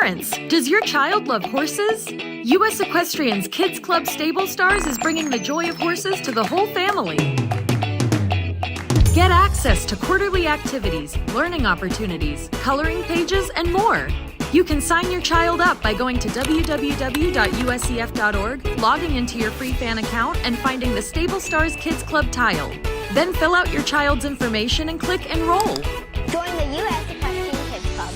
Parents, does your child love horses? U.S. Equestrian's Kids Club Stable Stars is bringing the joy of horses to the whole family. Get access to quarterly activities, learning opportunities, coloring pages, and more. You can sign your child up by going to www.usef.org, logging into your free fan account, and finding the Stable Stars Kids Club tile. Then fill out your child's information and click Enroll. Join the U.S. Equestrian Kids Club.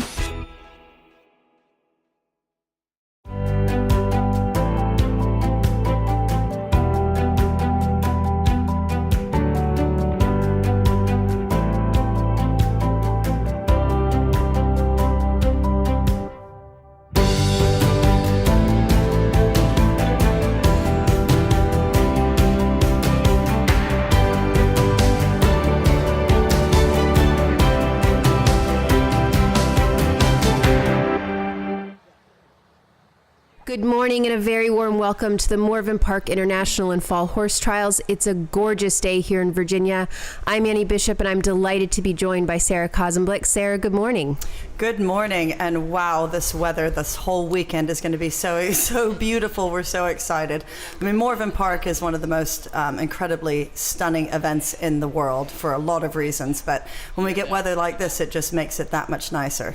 Good morning and a very warm welcome to the Morven Park International and Fall Horse Trials. It's a gorgeous day here in Virginia. I'm Annie Bishop and I'm delighted to be joined by Sarah Kozenblick. Sarah, good morning. Good morning, and wow, this weather this whole weekend is going to be so beautiful. We're so excited. I mean, Morven Park is one of the most incredibly stunning events in the world for a lot of reasons, but when we get weather like this, it just makes it that much nicer.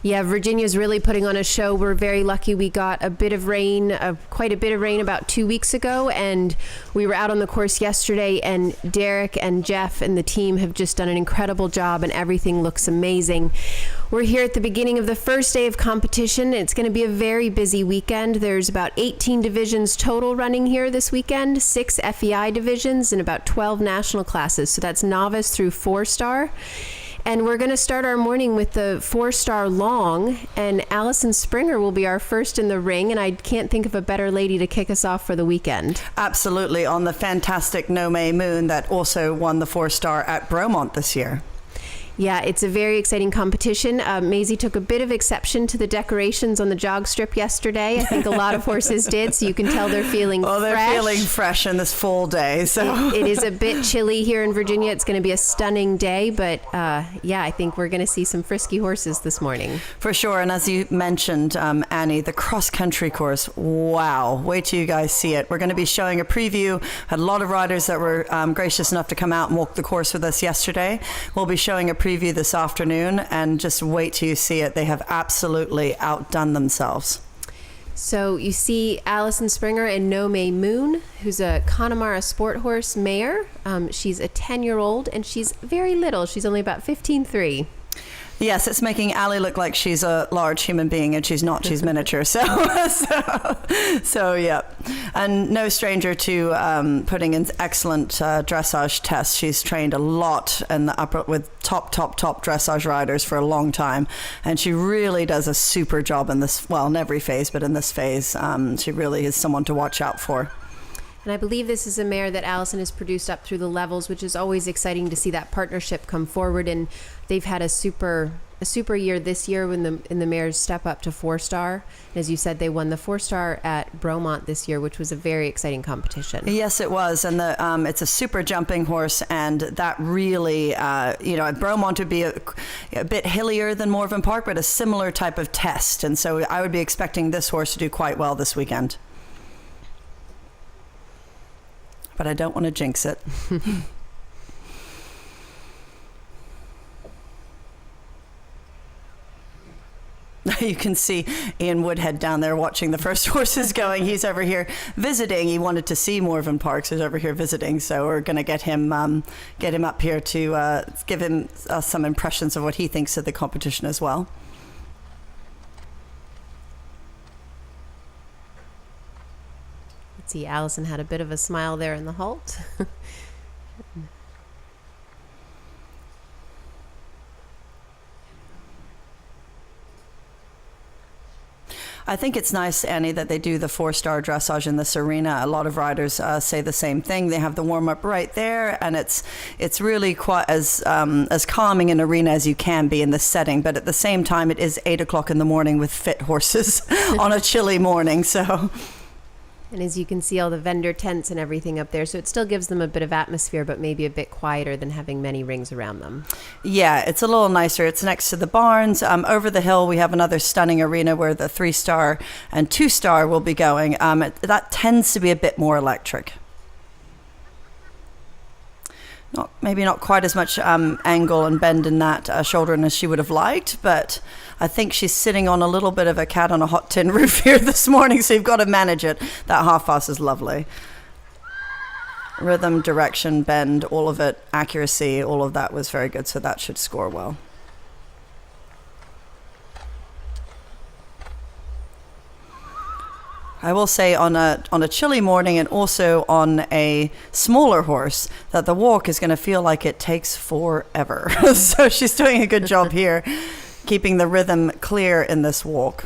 Yeah, Virginia's really putting on a show. We're very lucky. We got a bit of rain, quite a bit of rain about 2 weeks ago, and we were out on the course yesterday, and Derek and Jeff and the team have just done an incredible job, and everything looks amazing. We're here at the beginning of the first day of competition. It's going to be a very busy weekend. There's about 18 divisions total running here this weekend, 6 FEI divisions, and about 12 national classes. So that's novice through 4-star. And we're going to start our morning with the 4-star long, and Allison Springer will be our first in the ring, and I can't think of a better lady to kick us off for the weekend. Absolutely, on the fantastic No May Moon that also won the 4-star at Bromont this year. Yeah, it's a very exciting competition. Maisie took a bit of exception to the decorations on the jog strip yesterday. I think a lot of horses did, so you can tell they're feeling fresh. They're feeling fresh in this full day. So it is a bit chilly here in Virginia. It's going to be a stunning day, but yeah, I think we're going to see some frisky horses this morning. For sure, and as you mentioned, Annie, the cross-country course, wow. Wait till you guys see it. We're going to be showing a preview. Had a lot of riders that were gracious enough to come out and walk the course with us yesterday. We'll be showing a preview this afternoon, and just wait till you see it. They have absolutely outdone themselves. So you see Allison Springer and No May Moon, who's a Connemara sport horse mare. She's a 10-year-old, and she's very little. She's only about 15.3. Yes, it's making Allie look like she's a large human being, and she's not. She's miniature. So yeah. And no stranger to putting in excellent dressage tests. She's trained a lot in the upper with top dressage riders for a long time, and she really does a super job in this. Well, in every phase, but in this phase, she really is someone to watch out for. And I believe this is a mare that Allison has produced up through the levels, which is always exciting to see that partnership come forward. And they've had a super year this year when the mares step up to 4-star. As you said, they won the 4-star at Bromont this year, which was a very exciting competition. Yes, it was. And it's a super jumping horse, and that really, at Bromont would be a bit hillier than Morven Park, but a similar type of test. And so I would be expecting this horse to do quite well this weekend. But I don't want to jinx it. You can see Ian Woodhead down there watching the first horses going. He's over here visiting. He wanted to see Morven Park, so he's over here visiting. So we're going to get him up here to give him some impressions of what he thinks of the competition as well. See, Allison had a bit of a smile there in the halt. I think it's nice, Annie, that they do the 4-star dressage in this arena. A lot of riders say the same thing. They have the warm-up right there, and it's really quite as calming an arena as you can be in this setting. But at the same time, it is 8 o'clock in the morning with fit horses on a chilly morning. So And as you can see, all the vendor tents and everything up there. So it still gives them a bit of atmosphere, but maybe a bit quieter than having many rings around them. Yeah, it's a little nicer. It's next to the barns. Over the hill, we have another stunning arena where the 3-star and 2-star will be going. That tends to be a bit more electric. Maybe not quite as much angle and bend in that shoulder as she would have liked, but I think she's sitting on a little bit of a cat on a hot tin roof here this morning, so you've got to manage it. That half-pass is lovely. Rhythm, direction, bend, all of it, accuracy, all of that was very good, so that should score well. I will say on a chilly morning and also on a smaller horse that the walk is going to feel like it takes forever. So she's doing a good job here, keeping the rhythm clear in this walk.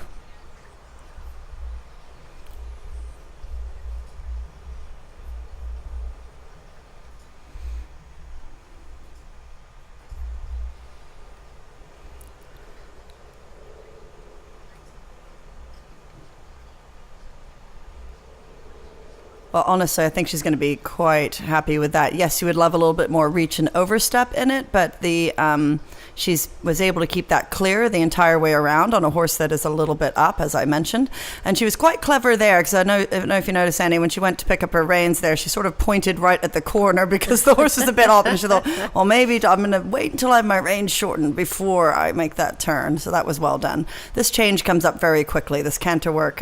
Well, honestly, I think she's going to be quite happy with that. Yes, you would love a little bit more reach and overstep in it, but she was able to keep that clear the entire way around on a horse that is a little bit up, as I mentioned. And she was quite clever there, because I don't know if you noticed, Annie, when she went to pick up her reins there, she sort of pointed right at the corner because the horse is a bit up, and she thought, well, maybe I'm going to wait until I have my reins shortened before I make that turn. So that was well done. This change comes up very quickly, this canter work.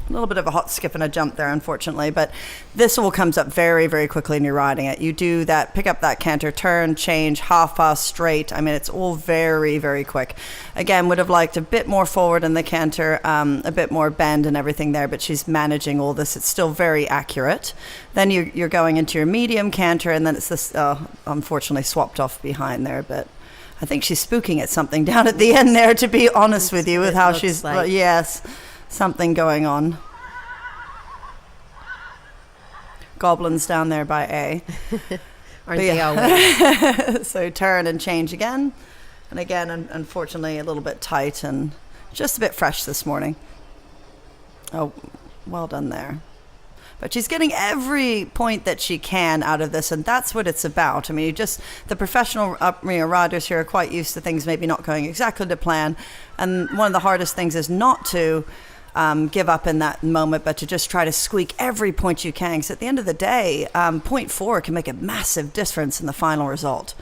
A little bit of a hot skip and a jump there, unfortunately, but this all comes up very, very quickly when you're riding it. You do that, pick up that canter, turn, change, half-pass, straight. I mean, it's all very, very quick. Again, would have liked a bit more forward in the canter, a bit more bend and everything there, but she's managing all this. It's still very accurate. Then you're going into your medium canter, and then it's this, unfortunately, swapped off behind there, but I think she's spooking at something down at the end there, to be honest with you, with how she's, like. Yes. Something going on. Goblins down there by A. Aren't they always? So turn and change again. And again, unfortunately, a little bit tight and just a bit fresh this morning. Oh, well done there. But she's getting every point that she can out of this, and that's what it's about. I mean, the professional riders here are quite used to things maybe not going exactly to plan. And one of the hardest things is not to give up in that moment, but to just try to squeak every point you can. Because at the end of the day, 0.4 can make a massive difference in the final result.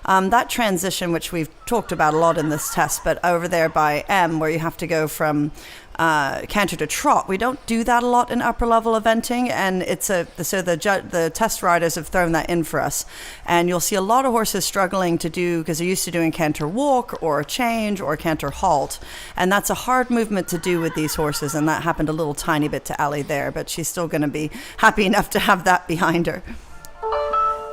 That transition, which we've talked about a lot in this test, but over there by M, where you have to go from canter to trot, we don't do that a lot in upper level eventing, and the test riders have thrown that in for us, and you'll see a lot of horses struggling to do, because they're used to doing canter walk or change or canter halt, and that's a hard movement to do with these horses, and that happened a little tiny bit to Ali there, but she's still going to be happy enough to have that behind her.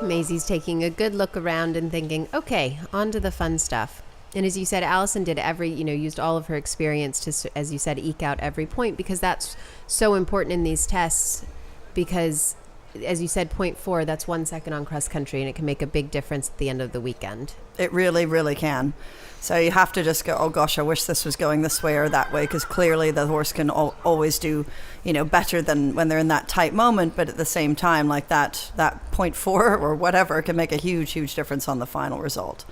Maisie's taking a good look around and thinking, okay, on to the fun stuff. And as you said, Allison did used all of her experience to, as you said, eke out every point, because that's so important in these tests, because, as you said, 0.4, that's 1 second on cross country, and it can make a big difference at the end of the weekend. It really, really can. So you have to just go, oh gosh, I wish this was going this way or that way, because clearly the horse can always do, better than when they're in that tight moment. But at the same time, like that 0.4 or whatever can make a huge, huge difference on the final result.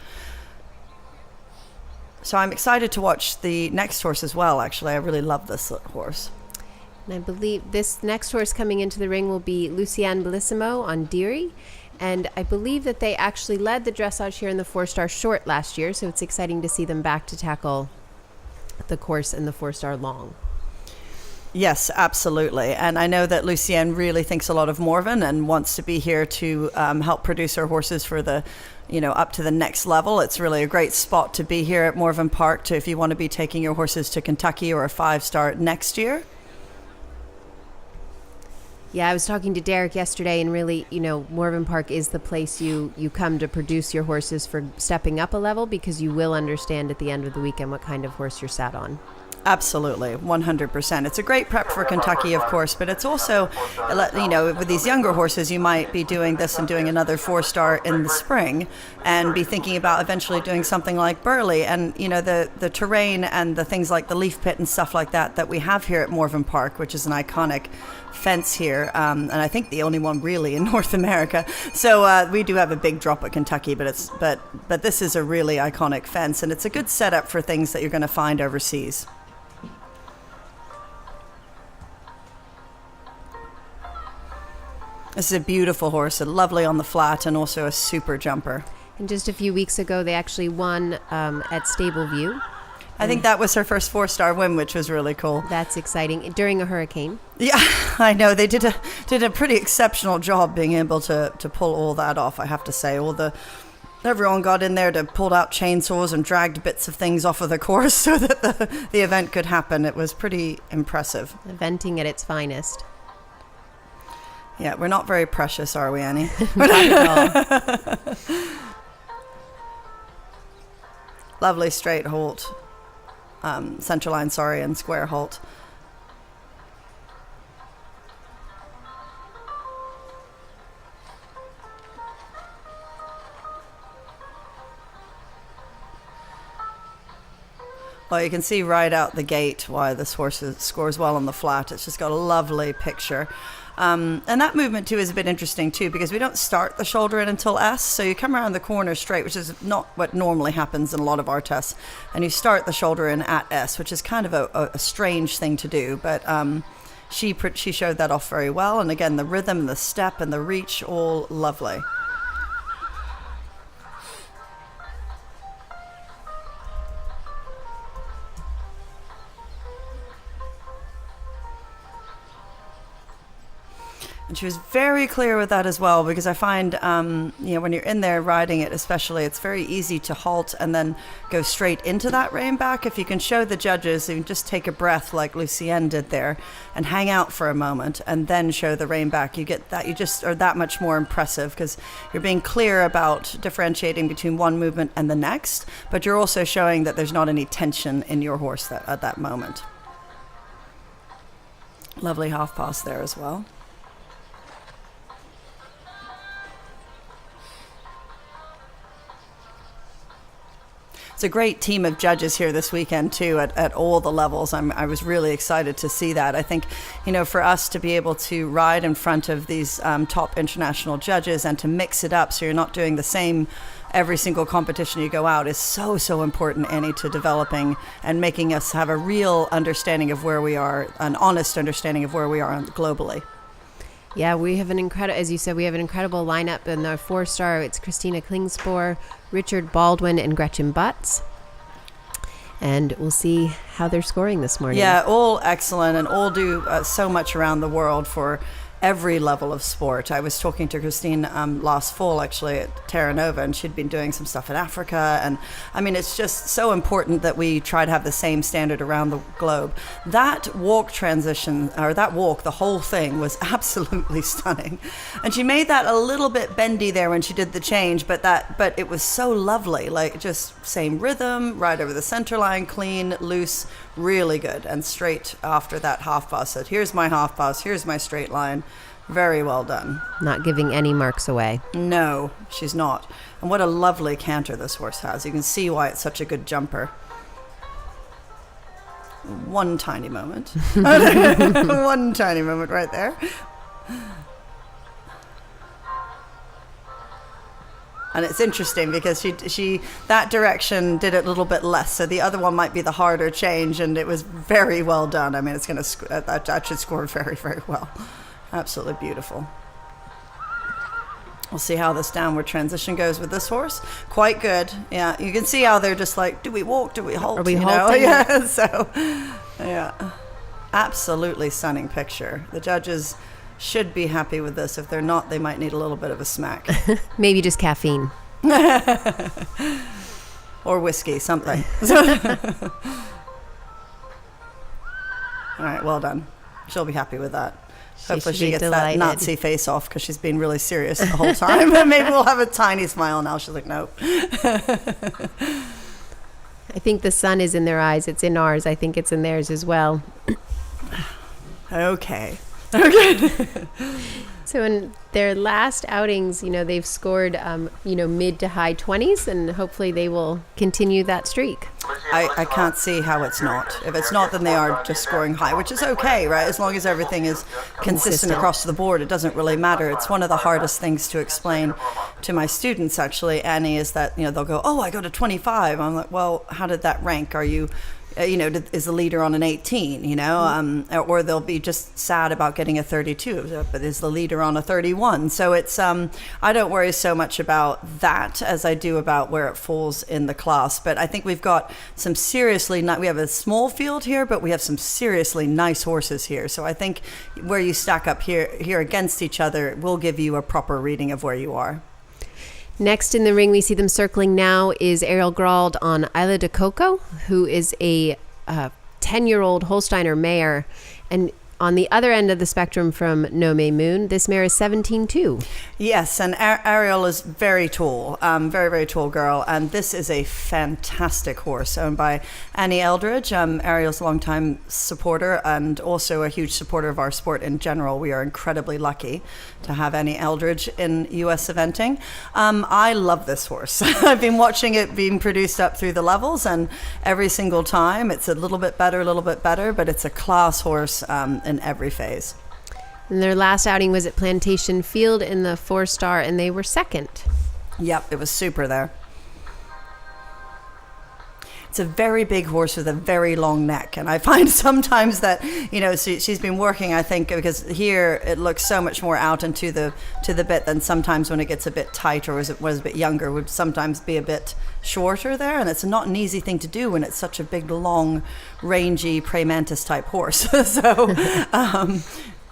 So I'm excited to watch the next horse as well, actually. I really love this horse. And I believe this next horse coming into the ring will be Lucienne Bellissimo on Deary. And I believe that they actually led the dressage here in the 4-star short last year, so it's exciting to see them back to tackle the course in the 4-star long. Yes, absolutely. And I know that Lucienne really thinks a lot of Morven and wants to be here to help produce her horses for the, up to the next level. It's really a great spot to be here at Morven Park if you want to be taking your horses to Kentucky or a 5-star next year. Yeah, I was talking to Derek yesterday, and really, Morven Park is the place you come to produce your horses for stepping up a level, because you will understand at the end of the weekend what kind of horse you're sat on. Absolutely, 100%. It's a great prep for Kentucky, of course, but it's also, with these younger horses, you might be doing this and doing another 4-star in the spring and be thinking about eventually doing something like Burley. And, the terrain and the things like the leaf pit and stuff like that we have here at Morven Park, which is an iconic fence here, and I think the only one really in North America. So we do have a big drop at Kentucky, but this is a really iconic fence, and it's a good setup for things that you're going to find overseas. This is a beautiful horse, lovely on the flat, and also a super jumper. And just a few weeks ago, they actually won at Stable View. I think that was her first 4-star win, which was really cool. That's exciting. During a hurricane. Yeah, I know. They did a pretty exceptional job being able to pull all that off, I have to say. Everyone got in there to pull out chainsaws and dragged bits of things off of the course so that the event could happen. It was pretty impressive. Eventing at its finest. Yeah, we're not very precious, are we, Annie? Not at all. Lovely straight halt. Center line, and square halt. Well, you can see right out the gate why this horse scores well on the flat. It's just got a lovely picture. And that movement too is a bit interesting too, because we don't start the shoulder in until S, so you come around the corner straight, which is not what normally happens in a lot of our tests, and you start the shoulder in at S, which is kind of a strange thing to do, but she showed that off very well. And again, the rhythm and the step and the reach, all lovely. And she was very clear with that as well, because I find, when you're in there riding it especially, it's very easy to halt and then go straight into that rein back. If you can show the judges, you can just take a breath like Lucienne did there and hang out for a moment and then show the rein back. You get that, you just are that much more impressive, because you're being clear about differentiating between one movement and the next, but you're also showing that there's not any tension in your horse at that moment. Lovely half pass there as well. It's a great team of judges here this weekend too, at all the levels. I was really excited to see that. I think, for us to be able to ride in front of these top international judges and to mix it up so you're not doing the same every single competition you go out is so important, Annie, to developing and making us have a real understanding of where we are, an honest understanding of where we are globally. Yeah, we have an incredible, as you said, we have an incredible lineup. In our 4-star, it's Christina Klingspor, Richard Baldwin, and Gretchen Butts. And we'll see how they're scoring this morning. Yeah, all excellent, and all do so much around the world for every level of sport. I was talking to Christine last fall, actually, at Terra Nova, and she'd been doing some stuff in Africa. And I mean, it's just so important that we try to have the same standard around the globe. That walk transition, or that walk, the whole thing was absolutely stunning. And she made that a little bit bendy there when she did the change, but it was so lovely, like just same rhythm, right over the center line, clean, loose, really good. And straight after that half pass, said, here's my half pass, here's my straight line. Very well done. Not giving any marks away. No, she's not. And what a lovely canter this horse has. You can see why it's such a good jumper. One tiny moment. One tiny moment right there. And it's interesting because she that direction did it a little bit less, so the other one might be the harder change, and it was very well done. I mean, it's going to that should score very, very well. Absolutely beautiful. We'll see how this downward transition goes with this horse. Quite good. Yeah, you can see how they're just like, do we walk? Do we halt? Are we halting? Yeah. So, yeah, absolutely stunning picture. The judges should be happy with this. If they're not, they might need a little bit of a smack. Maybe just caffeine. Or whiskey, something. All right, well done. She'll be happy with that. Hopefully she gets delighted. that Nazi face off, because she's been really serious the whole time. Maybe we'll have a tiny smile now. She's like, nope. I think the sun is in their eyes. It's in ours. I think it's in theirs as well. Okay. So in their last outings, they've scored, mid to high 20s, and hopefully they will continue that streak. I can't see how it's not. If it's not, then they are just scoring high, which is okay, right? As long as everything is consistent across the board, it doesn't really matter. It's one of the hardest things to explain to my students, actually, Annie, is that, they'll go, oh, I got a 25. I'm like, well, how did that rank? Are you... is the leader on an 18, or they'll be just sad about getting a 32, but is the leader on a 31? So it's, I don't worry so much about that as I do about where it falls in the class. But I think we've got some seriously, we have a small field here, but we have some seriously nice horses here. So I think where you stack up here against each other will give you a proper reading of where you are. Next in the ring, we see them circling now is Ariel Grald on Isla de Coco, who is a 10-year-old Holsteiner mare. And on the other end of the spectrum from No May Moon, this mare is 17-2. Yes, and Ariel is very tall, very, very tall girl. And this is a fantastic horse owned by Annie Eldridge, Ariel's longtime supporter and also a huge supporter of our sport in general. We are incredibly lucky to have Annie Eldridge in U.S. eventing. I love this horse. I've been watching it being produced up through the levels, and every single time it's a little bit better, but it's a class horse in every phase. And their last outing was at Plantation Field in the 4-star, and they were second. Yep, it was super there. It's a very big horse with a very long neck, and I find sometimes that she's been working, I think, because here it looks so much more out into the bit than sometimes when it gets a bit tight or was a bit younger would sometimes be a bit shorter there, and it's not an easy thing to do when it's such a big, long, rangy praying mantis type horse. So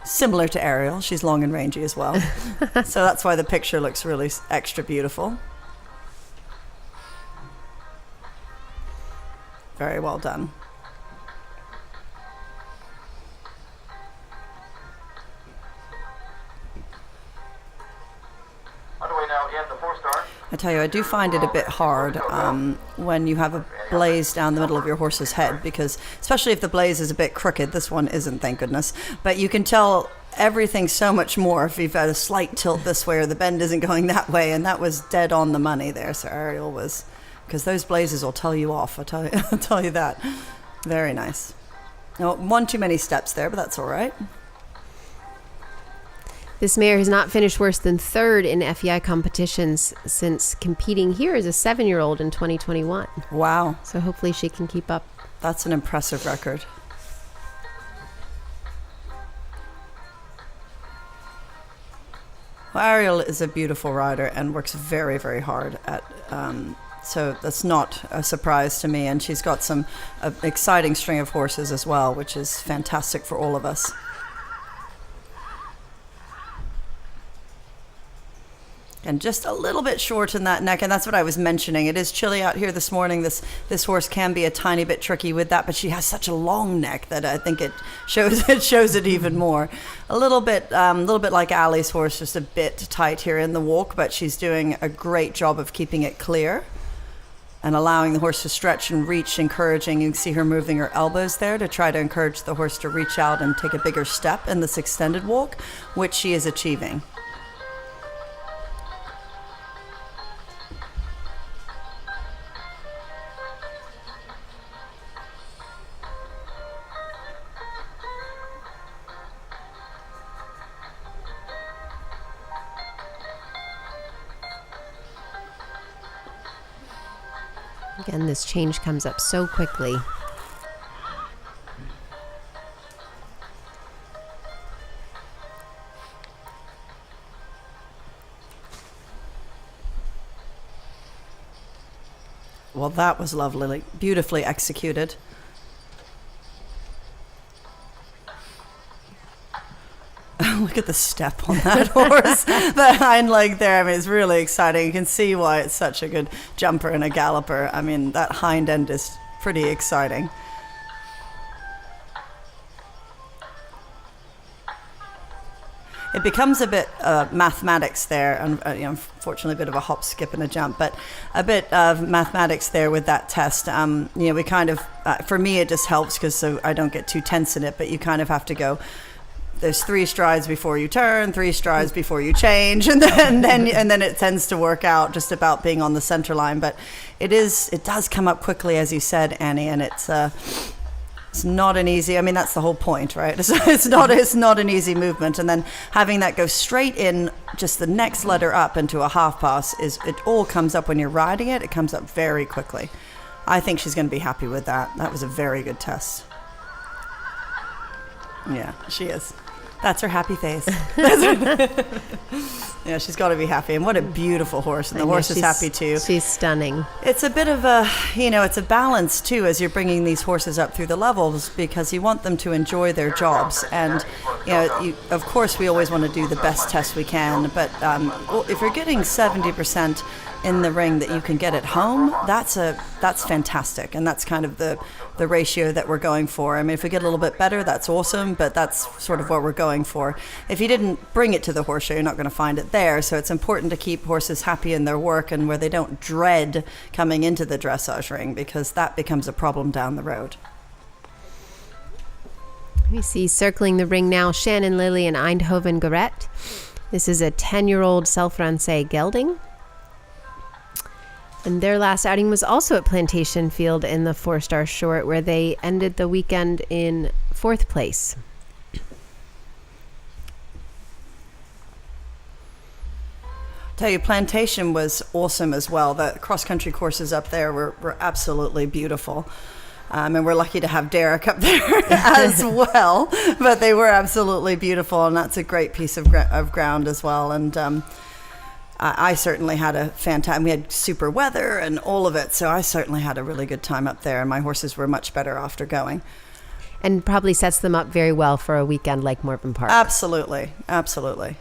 similar to Ariel, she's long and rangy as well. So that's why the picture looks really extra beautiful. Very well done. Underway now in the 4-star. I tell you, I do find it a bit hard when you have a blaze down the middle of your horse's head, because especially if the blaze is a bit crooked, this one isn't, thank goodness, but you can tell everything so much more if you've had a slight tilt this way or the bend isn't going that way, and that was dead on the money there. So Ariel was, because those blazes will tell you off, I'll tell you that. Very nice. Now, one too many steps there, but that's all right. This mare has not finished worse than third in FEI competitions since competing here as a 7-year-old in 2021. Wow. So hopefully she can keep up. That's an impressive record. Well, Ariel is a beautiful rider and works very, very hard at... so that's not a surprise to me. And she's got some exciting string of horses as well, which is fantastic for all of us. And just a little bit short in that neck, and that's what I was mentioning. It is chilly out here this morning. This horse can be a tiny bit tricky with that, but she has such a long neck that I think it shows it even more. A little bit like Ali's horse, just a bit tight here in the walk, but she's doing a great job of keeping it clear and allowing the horse to stretch and reach, encouraging. You can see her moving her elbows there to try to encourage the horse to reach out and take a bigger step in this extended walk, which she is achieving. Again, this change comes up so quickly. Well, that was lovely, beautifully executed. Look at the step on that horse. The hind leg there, I mean, it's really exciting. You can see why it's such a good jumper and a galloper. I mean, that hind end is pretty exciting. it becomes a bit mathematics there, and unfortunately a bit of a hop, skip, and a jump, but a bit of mathematics there with that test. We kind of, for me, it just helps because so I don't get too tense in it, but you kind of have to go, there's 3 strides before you turn, 3 strides before you change, and then it tends to work out just about being on the center line. But it does come up quickly, as you said, Annie, and it's not an easy. I mean, that's the whole point, right? It's not an easy movement, and then having that go straight in, just the next letter up into a half pass it all comes up when you're riding it. It comes up very quickly. I think she's going to be happy with that. That was a very good test. Yeah, she is. That's her happy face. Yeah, she's got to be happy. And what a beautiful horse. And the horse is happy too. She's stunning. It's a bit of a, it's a balance too as you're bringing these horses up through the levels, because you want them to enjoy their jobs. And, of course, we always want to do the best test we can. But if you're getting 70% in the ring that you can get at home, that's fantastic. And that's kind of the ratio that we're going for. I mean, if we get a little bit better, that's awesome, but that's sort of what we're going for. If you didn't bring it to the horse show, you're not going to find it there. So it's important to keep horses happy in their work and where they don't dread coming into the dressage ring, because that becomes a problem down the road. We see circling the ring now Shannon Lilly and Eindhoven Garrett. This is a 10-year-old Selfrancais gelding. And their last outing was also at Plantation Field in the 4-star short, where they ended the weekend in 4th place. Tell you, Plantation was awesome as well. The cross-country courses up there were absolutely beautiful. And we're lucky to have Derek up there as well. But they were absolutely beautiful, and that's a great piece of ground as well. And I certainly had a fantastic, we had super weather and all of it, so I certainly had a really good time up there, and my horses were much better after going. And probably sets them up very well for a weekend like Morven Park. Absolutely, absolutely.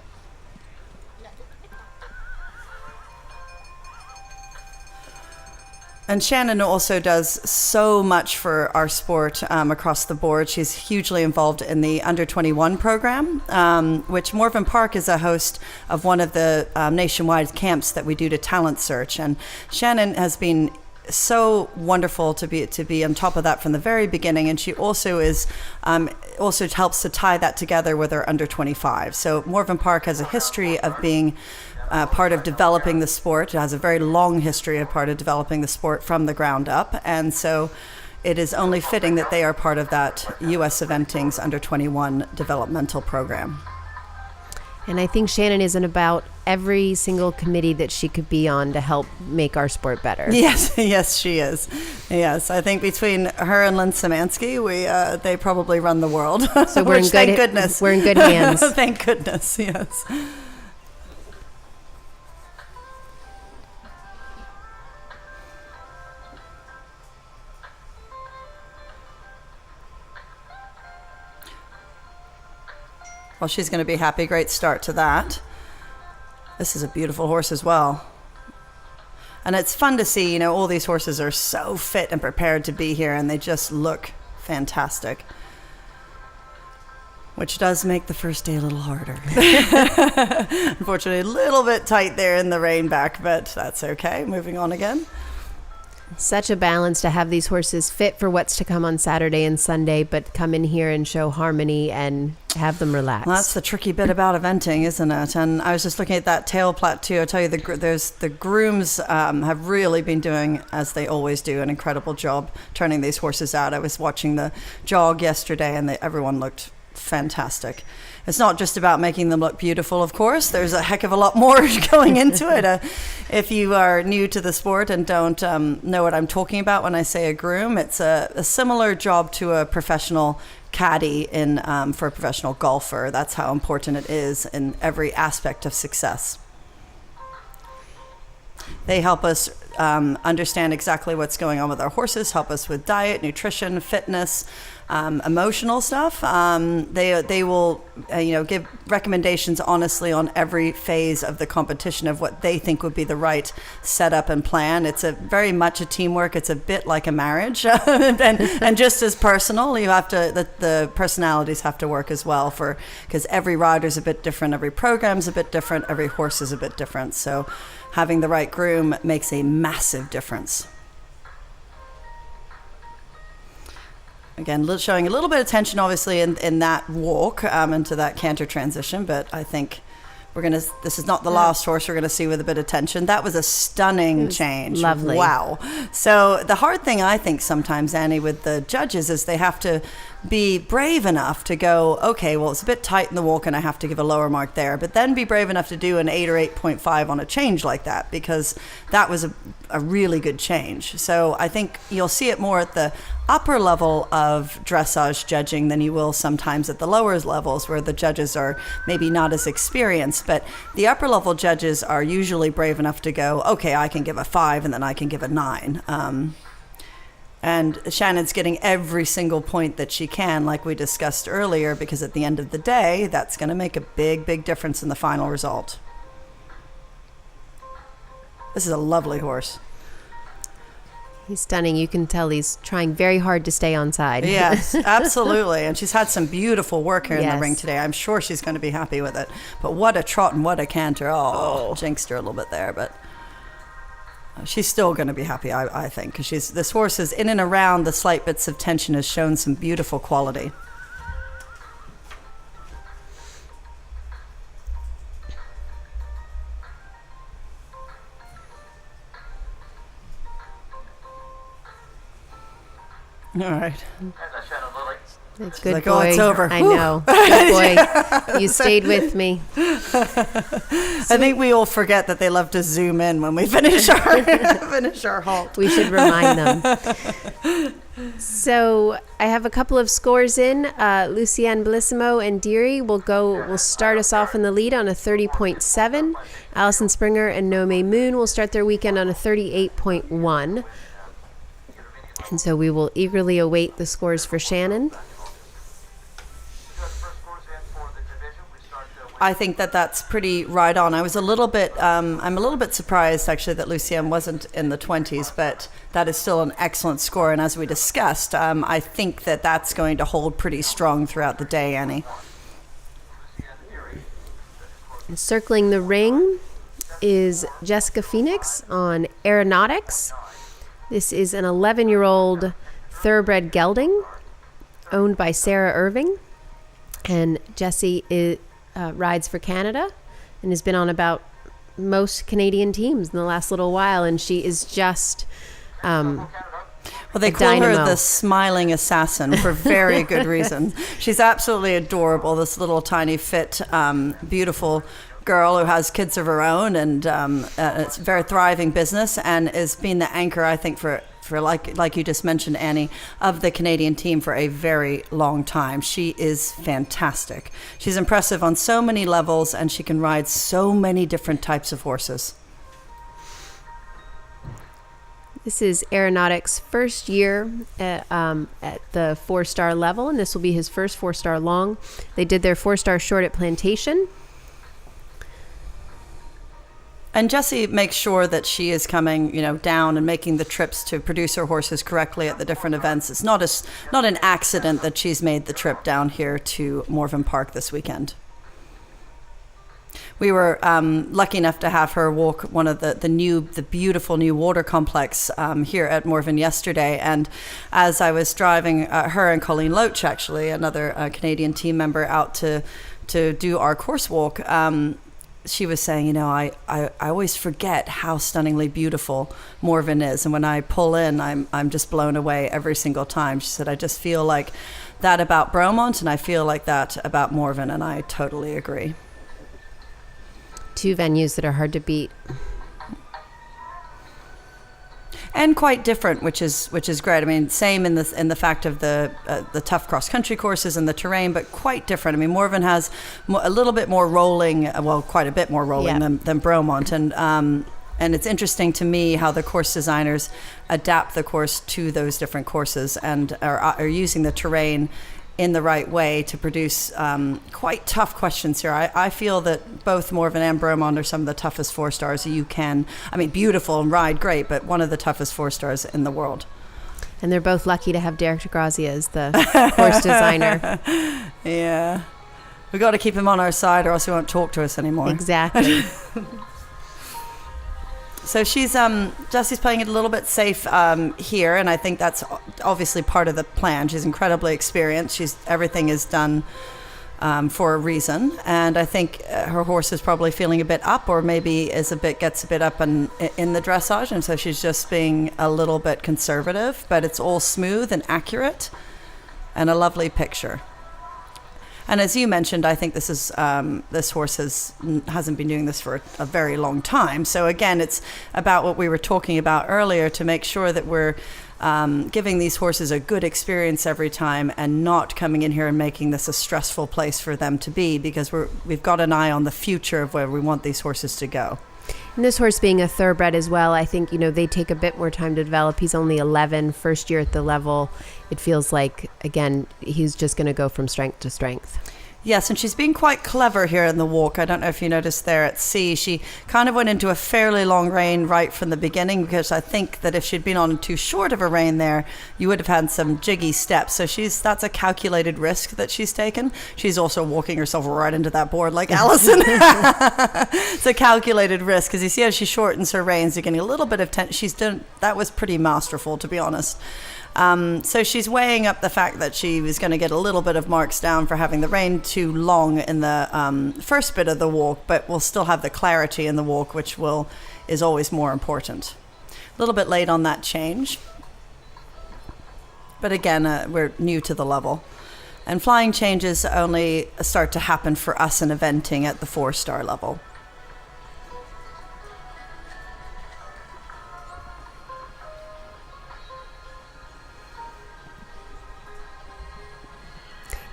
And Shannon also does so much for our sport across the board. She's hugely involved in the under-21 program, which Morven Park is a host of one of the nationwide camps that we do to talent search. And Shannon has been so wonderful to be on top of that from the very beginning, and she also is also helps to tie that together with our under-25. So Morven Park has a history of being part of developing the sport. It has a very long history of part of developing the sport from the ground up, and so it is only fitting that they are part of that U.S. Eventing's under-21 developmental program. And I think Shannon is in about every single committee that she could be on to help make our sport better. Yes, she is. Yes, I think between her and Lynn Szymanski, they probably run the world. So we're thank goodness. We're in good hands. Thank goodness, yes. Well, she's going to be happy. Great start to that. This is a beautiful horse as well. And it's fun to see, all these horses are so fit and prepared to be here, and they just look fantastic. Which does make the first day a little harder. Unfortunately, a little bit tight there in the rein back, but that's okay. Moving on again. Such a balance to have these horses fit for what's to come on Saturday and Sunday, but come in here and show harmony and have them relax. Well, that's the tricky bit about eventing, isn't it? And I was just looking at that tail plait too. I tell you, the grooms have really been doing, as they always do, an incredible job turning these horses out. I was watching the jog yesterday, and everyone looked fantastic. It's not just about making them look beautiful, of course. There's a heck of a lot more going into it. If you are new to the sport and don't know what I'm talking about when I say a groom, it's a similar job to a professional caddy for a professional golfer. That's how important it is in every aspect of success. They help us understand exactly what's going on with our horses, help us with diet, nutrition, fitness, emotional stuff. They will give recommendations honestly on every phase of the competition of what they think would be the right setup and plan. It's very much a teamwork. It's a bit like a marriage, and just as personal. You have to the personalities have to work as well because every rider's a bit different, every program's a bit different, every horse is a bit different. So having the right groom makes a massive difference. Again, showing a little bit of tension, obviously, in that walk into that canter transition. But I think this is not the last horse we're going to see with a bit of tension. That was a stunning change. Lovely. Wow. So the hard thing, I think, sometimes, Annie, with the judges is they have to be brave enough to go, okay, well, it's a bit tight in the walk and I have to give a lower mark there. But then be brave enough to do an 8 or 8.5 on a change like that, because that was a really good change. So I think you'll see it more at the upper level of dressage judging than you will sometimes at the lower levels, where the judges are maybe not as experienced. But the upper level judges are usually brave enough to go, okay, I can give a 5 and then I can give a 9. And Shannon's getting every single point that she can, like we discussed earlier, because at the end of the day, that's going to make a big, big difference in the final result. This is a lovely horse. He's stunning. You can tell he's trying very hard to stay on side. Yes, absolutely. And she's had some beautiful work here in the Yes. ring today. I'm sure she's going to be happy with it. But what a trot and what a canter. Oh, jinxed her a little bit there, but she's still going to be happy, I think, because this horse is in and around the slight bits of tension has shown some beautiful quality. All right. And Shannon Lily. Good like, boy. oh, it's over. I Whew. know. Good boy. You stayed with me. I think we all forget that they love to zoom in when we finish our halt. We should remind them. So I have a couple of scores in. Lucienne Bellissimo and Deary will start us off in the lead on a 30.7. Allison Springer and Nome Moon will start their weekend on a 38.1. And so we will eagerly await the scores for Shannon. I think that's pretty right on. I was a little bit, I'm a little bit surprised actually that Lucienne wasn't in the 20s, but that is still an excellent score. And as we discussed, I think that's going to hold pretty strong throughout the day, Annie. Circling the ring is Jessica Phoenix on Aeronautics. This is an 11-year-old thoroughbred gelding owned by Sarah Irving. And Jessie rides for Canada and has been on about most Canadian teams in the last little while. And she is just well, they call dynamo. her the smiling assassin for very good reason. She's absolutely adorable, this little tiny fit, beautiful girl who has kids of her own, and it's a very thriving business, and has been the anchor, I think, for like you just mentioned, Annie, of the Canadian team for a very long time. She is fantastic. She's impressive on so many levels, and she can ride so many different types of horses. This is Aeronautics' first year at the 4-star level, and this will be his first 4-star long. They did their 4-star short at Plantation. And Jessie makes sure that she is coming, down and making the trips to produce her horses correctly at the different events. It's not an accident that she's made the trip down here to Morven Park this weekend. We were lucky enough to have her walk one of the beautiful new water complex here at Morven yesterday. And as I was driving her and Colleen Loach, actually, another Canadian team member, out to do our course walk, she was saying, I always forget how stunningly beautiful Morven is. And when I pull in, I'm just blown away every single time. She said, I just feel like that about Bromont, and I feel like that about Morven, and I totally agree. 2 venues that are hard to beat. And quite different, which is great. I mean, same in the fact of the tough cross country courses and the terrain, but quite different. I mean, Morven has a little bit more rolling, well, quite a bit more rolling than Bromont, and And it's interesting to me how the course designers adapt the course to those different courses and are using the terrain in the right way to produce quite tough questions here. I feel that both Morven and Bromond are some of the toughest 4-stars you can, beautiful and ride great, but one of the toughest 4-stars in the world. And they're both lucky to have Derek DeGrazia as the course designer. Yeah. We got to keep him on our side or else he won't talk to us anymore. Exactly. So Jessie's playing it a little bit safe here, and I think that's obviously part of the plan. She's incredibly experienced. Everything is done for a reason, and I think her horse is probably feeling a bit up, or maybe gets a bit up in the dressage, and so she's just being a little bit conservative. But it's all smooth and accurate, and a lovely picture. And as you mentioned, I think this horse hasn't been doing this for a very long time. So again, it's about what we were talking about earlier, to make sure that we're giving these horses a good experience every time and not coming in here and making this a stressful place for them to be, because we've got an eye on the future of where we want these horses to go. And this horse being a thoroughbred as well, I think, they take a bit more time to develop. He's only 11, first year at the level. It feels like, again, he's just going to go from strength to strength. Yes, and she's been quite clever here in the walk. I don't know if you noticed there at C. She kind of went into a fairly long rein right from the beginning, because I think that if she'd been on too short of a rein there, you would have had some jiggy steps. So that's a calculated risk that she's taken. She's also walking herself right into that board like Allison. It's a calculated risk, because you see how she shortens her reins. You're getting a little bit of tension. That was pretty masterful, to be honest. So she's weighing up the fact that she was going to get a little bit of marks down for having the rein too long in the first bit of the walk, but we'll still have the clarity in the walk, which is always more important. A little bit late on that change. But again, we're new to the level. And flying changes only start to happen for us in eventing at the 4-star level.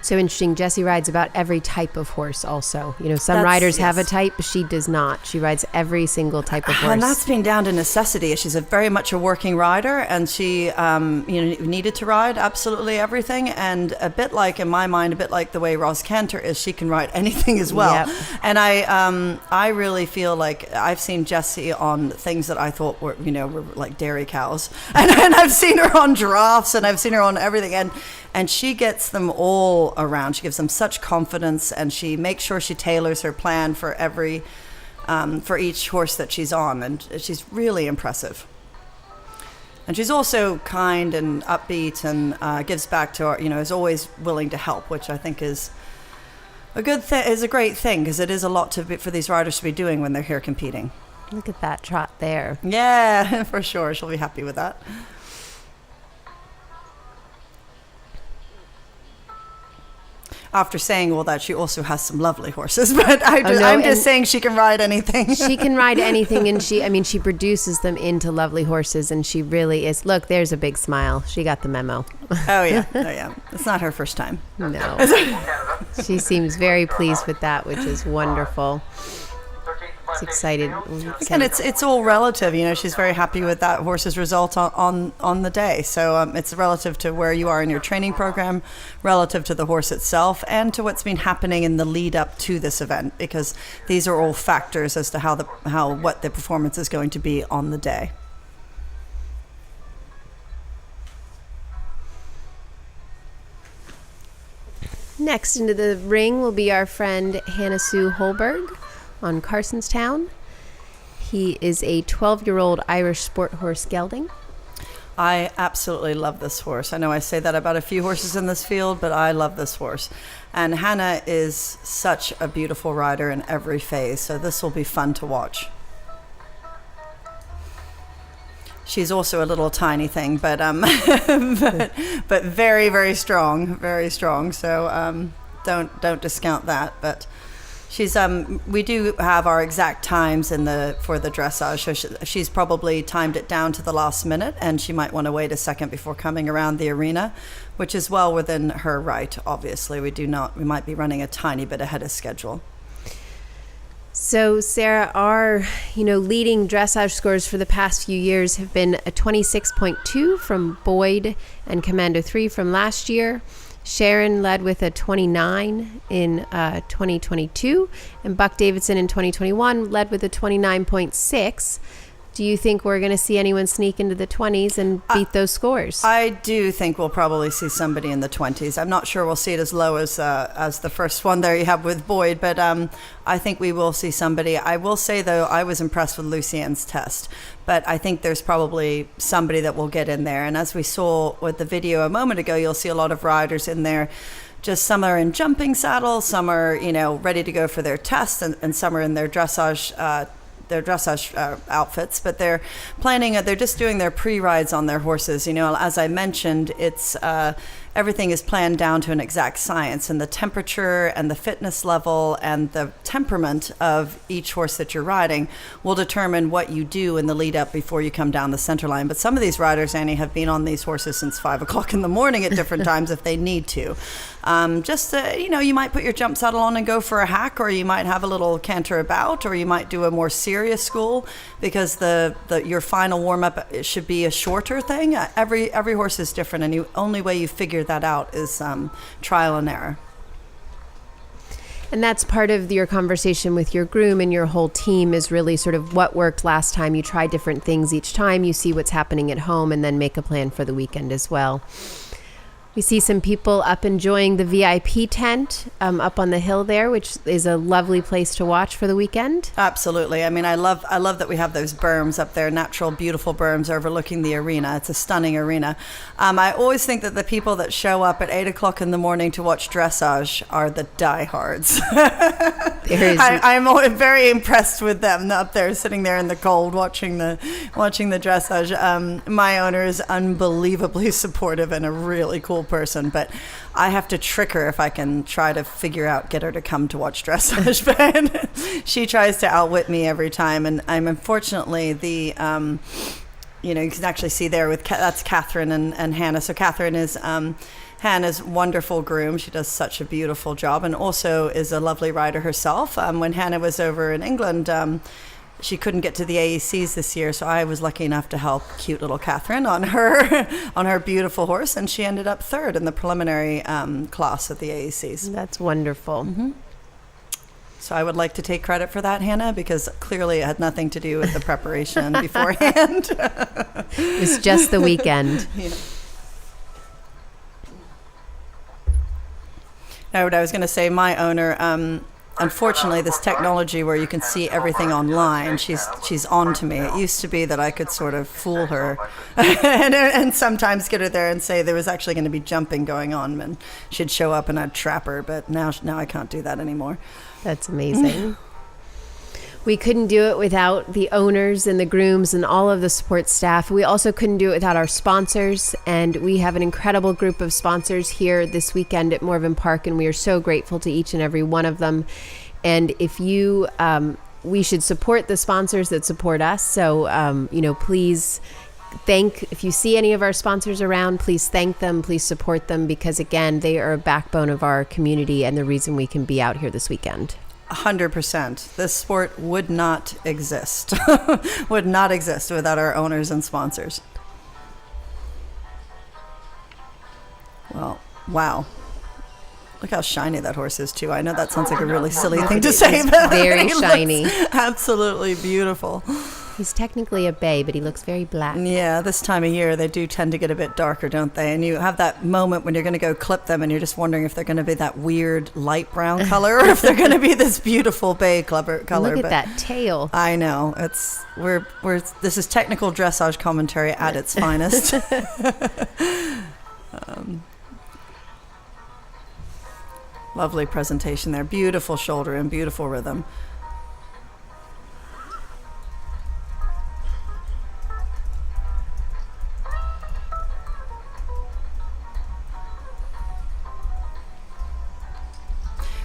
So interesting. Jessie rides about every type of horse also. Some riders have a type, but she does not. She rides every single type of horse. And that's been down to necessity. She's very much a working rider, and she needed to ride absolutely everything. And in my mind, a bit like the way Ross Cantor is, she can ride anything as well. Yep. And I really feel like I've seen Jessie on things that I thought were like dairy cows. And I've seen her on giraffes, and I've seen her on everything. And she gets them all around. She gives them such confidence, and she makes sure she tailors her plan for for each horse that she's on, and she's really impressive. And she's also kind and upbeat, and gives back to her. Is always willing to help, which I think is a great thing, because it is a lot for these riders to be doing when they're here competing. Look at that trot there. Yeah, for sure. She'll be happy with that. After saying all that, she also has some lovely horses, but I'm just saying she can ride anything. She can ride anything, and she produces them into lovely horses, and she really is. Look, there's a big smile. She got the memo. Oh yeah. It's not her first time. No. She seems very pleased with that, which is wonderful. She's excited. And it's all relative. She's very happy with that horse's result on the day. So it's relative to where you are in your training program, relative to the horse itself, and to what's been happening in the lead up to this event, because these are all factors as to what the performance is going to be on the day. Next into the ring will be our friend Hannah Sue Holberg on Carsonstown. He is a 12-year-old Irish sport horse gelding. I absolutely love this horse. I know I say that about a few horses in this field, but I love this horse. And Hannah is such a beautiful rider in every phase, so this will be fun to watch. She's also a little tiny thing, but but very, very strong, very strong. So don't discount that. But she's we do have our exact times for the dressage. So she's probably timed it down to the last minute, and she might want to wait a second before coming around the arena, which is well within her right. Obviously, we might be running a tiny bit ahead of schedule. So, Sarah, our leading dressage scores for the past few years have been a 26.2 from Boyd and Commando 3 from last year. Sharon led with a 29 in 2022, and Buck Davidson in 2021 led with a 29.6. Do you think we're going to see anyone sneak into the 20s and beat those scores? I do think we'll probably see somebody in the 20s. I'm not sure we'll see it as low as the first one there you have with Boyd, but I think we will see somebody. I will say, though, I was impressed with Lucienne's test, but I think there's probably somebody that will get in there. And as we saw with the video a moment ago, you'll see a lot of riders in there. Just some are in jumping saddles, some are, ready to go for their test, and some are in their dressage outfits, but they're just doing their pre-rides on their horses. As I mentioned, it's everything is planned down to an exact science, and the temperature and the fitness level and the temperament of each horse that you're riding will determine what you do in the lead up before you come down the center line. But some of these riders, Annie, have been on these horses since 5 o'clock in the morning at different times if they need to. You might put your jump saddle on and go for a hack, or you might have a little canter about, or you might do a more serious school, because your final warm up should be a shorter thing. Every horse is different, and the only way you figure that out is trial and error. And that's part of your conversation with your groom and your whole team, is really sort of what worked last time. You try different things each time, you see what's happening at home, and then make a plan for the weekend as well. We see some people up enjoying the VIP tent up on the hill there, which is a lovely place to watch for the weekend. Absolutely. I mean, I love that we have those berms up there, natural, beautiful berms overlooking the arena. It's a stunning arena. I always think that the people that show up at 8 o'clock in the morning to watch dressage are the diehards. I'm very impressed with them up there, sitting there in the cold, watching the dressage. My owner is unbelievably supportive and a really cool person, but I have to trick her if I can try to get her to come to watch dressage. But she tries to outwit me every time, and I'm unfortunately you can actually see there that's Catherine and Hannah. So Catherine is Hannah's wonderful groom. She does such a beautiful job, and also is a lovely rider herself. When Hannah was over in England, she couldn't get to the AECs this year, so I was lucky enough to help cute little Catherine on her beautiful horse, and she ended up third in the preliminary class at the AECs. That's wonderful. Mm-hmm. So I would like to take credit for that, Hannah, because clearly it had nothing to do with the preparation beforehand. It was just the weekend. Yeah. Now, what I was going to say, my owner, unfortunately, this technology where you can see everything online, she's on to me. It used to be that I could sort of fool her and sometimes get her there and say there was actually going to be jumping going on, and she'd show up and I'd trap her, but now I can't do that anymore. That's amazing. We couldn't do it without the owners and the grooms and all of the support staff. We also couldn't do it without our sponsors, and we have an incredible group of sponsors here this weekend at Morven Park, and we are so grateful to each and every one of them. And if we should support the sponsors that support us. So, please if you see any of our sponsors around, please thank them, please support them, because again, they are a backbone of our community and the reason we can be out here this weekend. 100%. This sport would not exist. Would not exist without our owners and sponsors. Well, wow. Look how shiny that horse is, too. I know that sounds like a really silly thing to say, but very shiny. Absolutely beautiful. He's technically a bay, but he looks very black. Yeah, this time of year, they do tend to get a bit darker, don't they? And you have that moment when you're going to go clip them, and you're just wondering if they're going to be that weird light brown color, or if they're going to be this beautiful bay color. Look at that tail. I know. This is technical dressage commentary at its finest. Lovely presentation there. Beautiful shoulder and beautiful rhythm.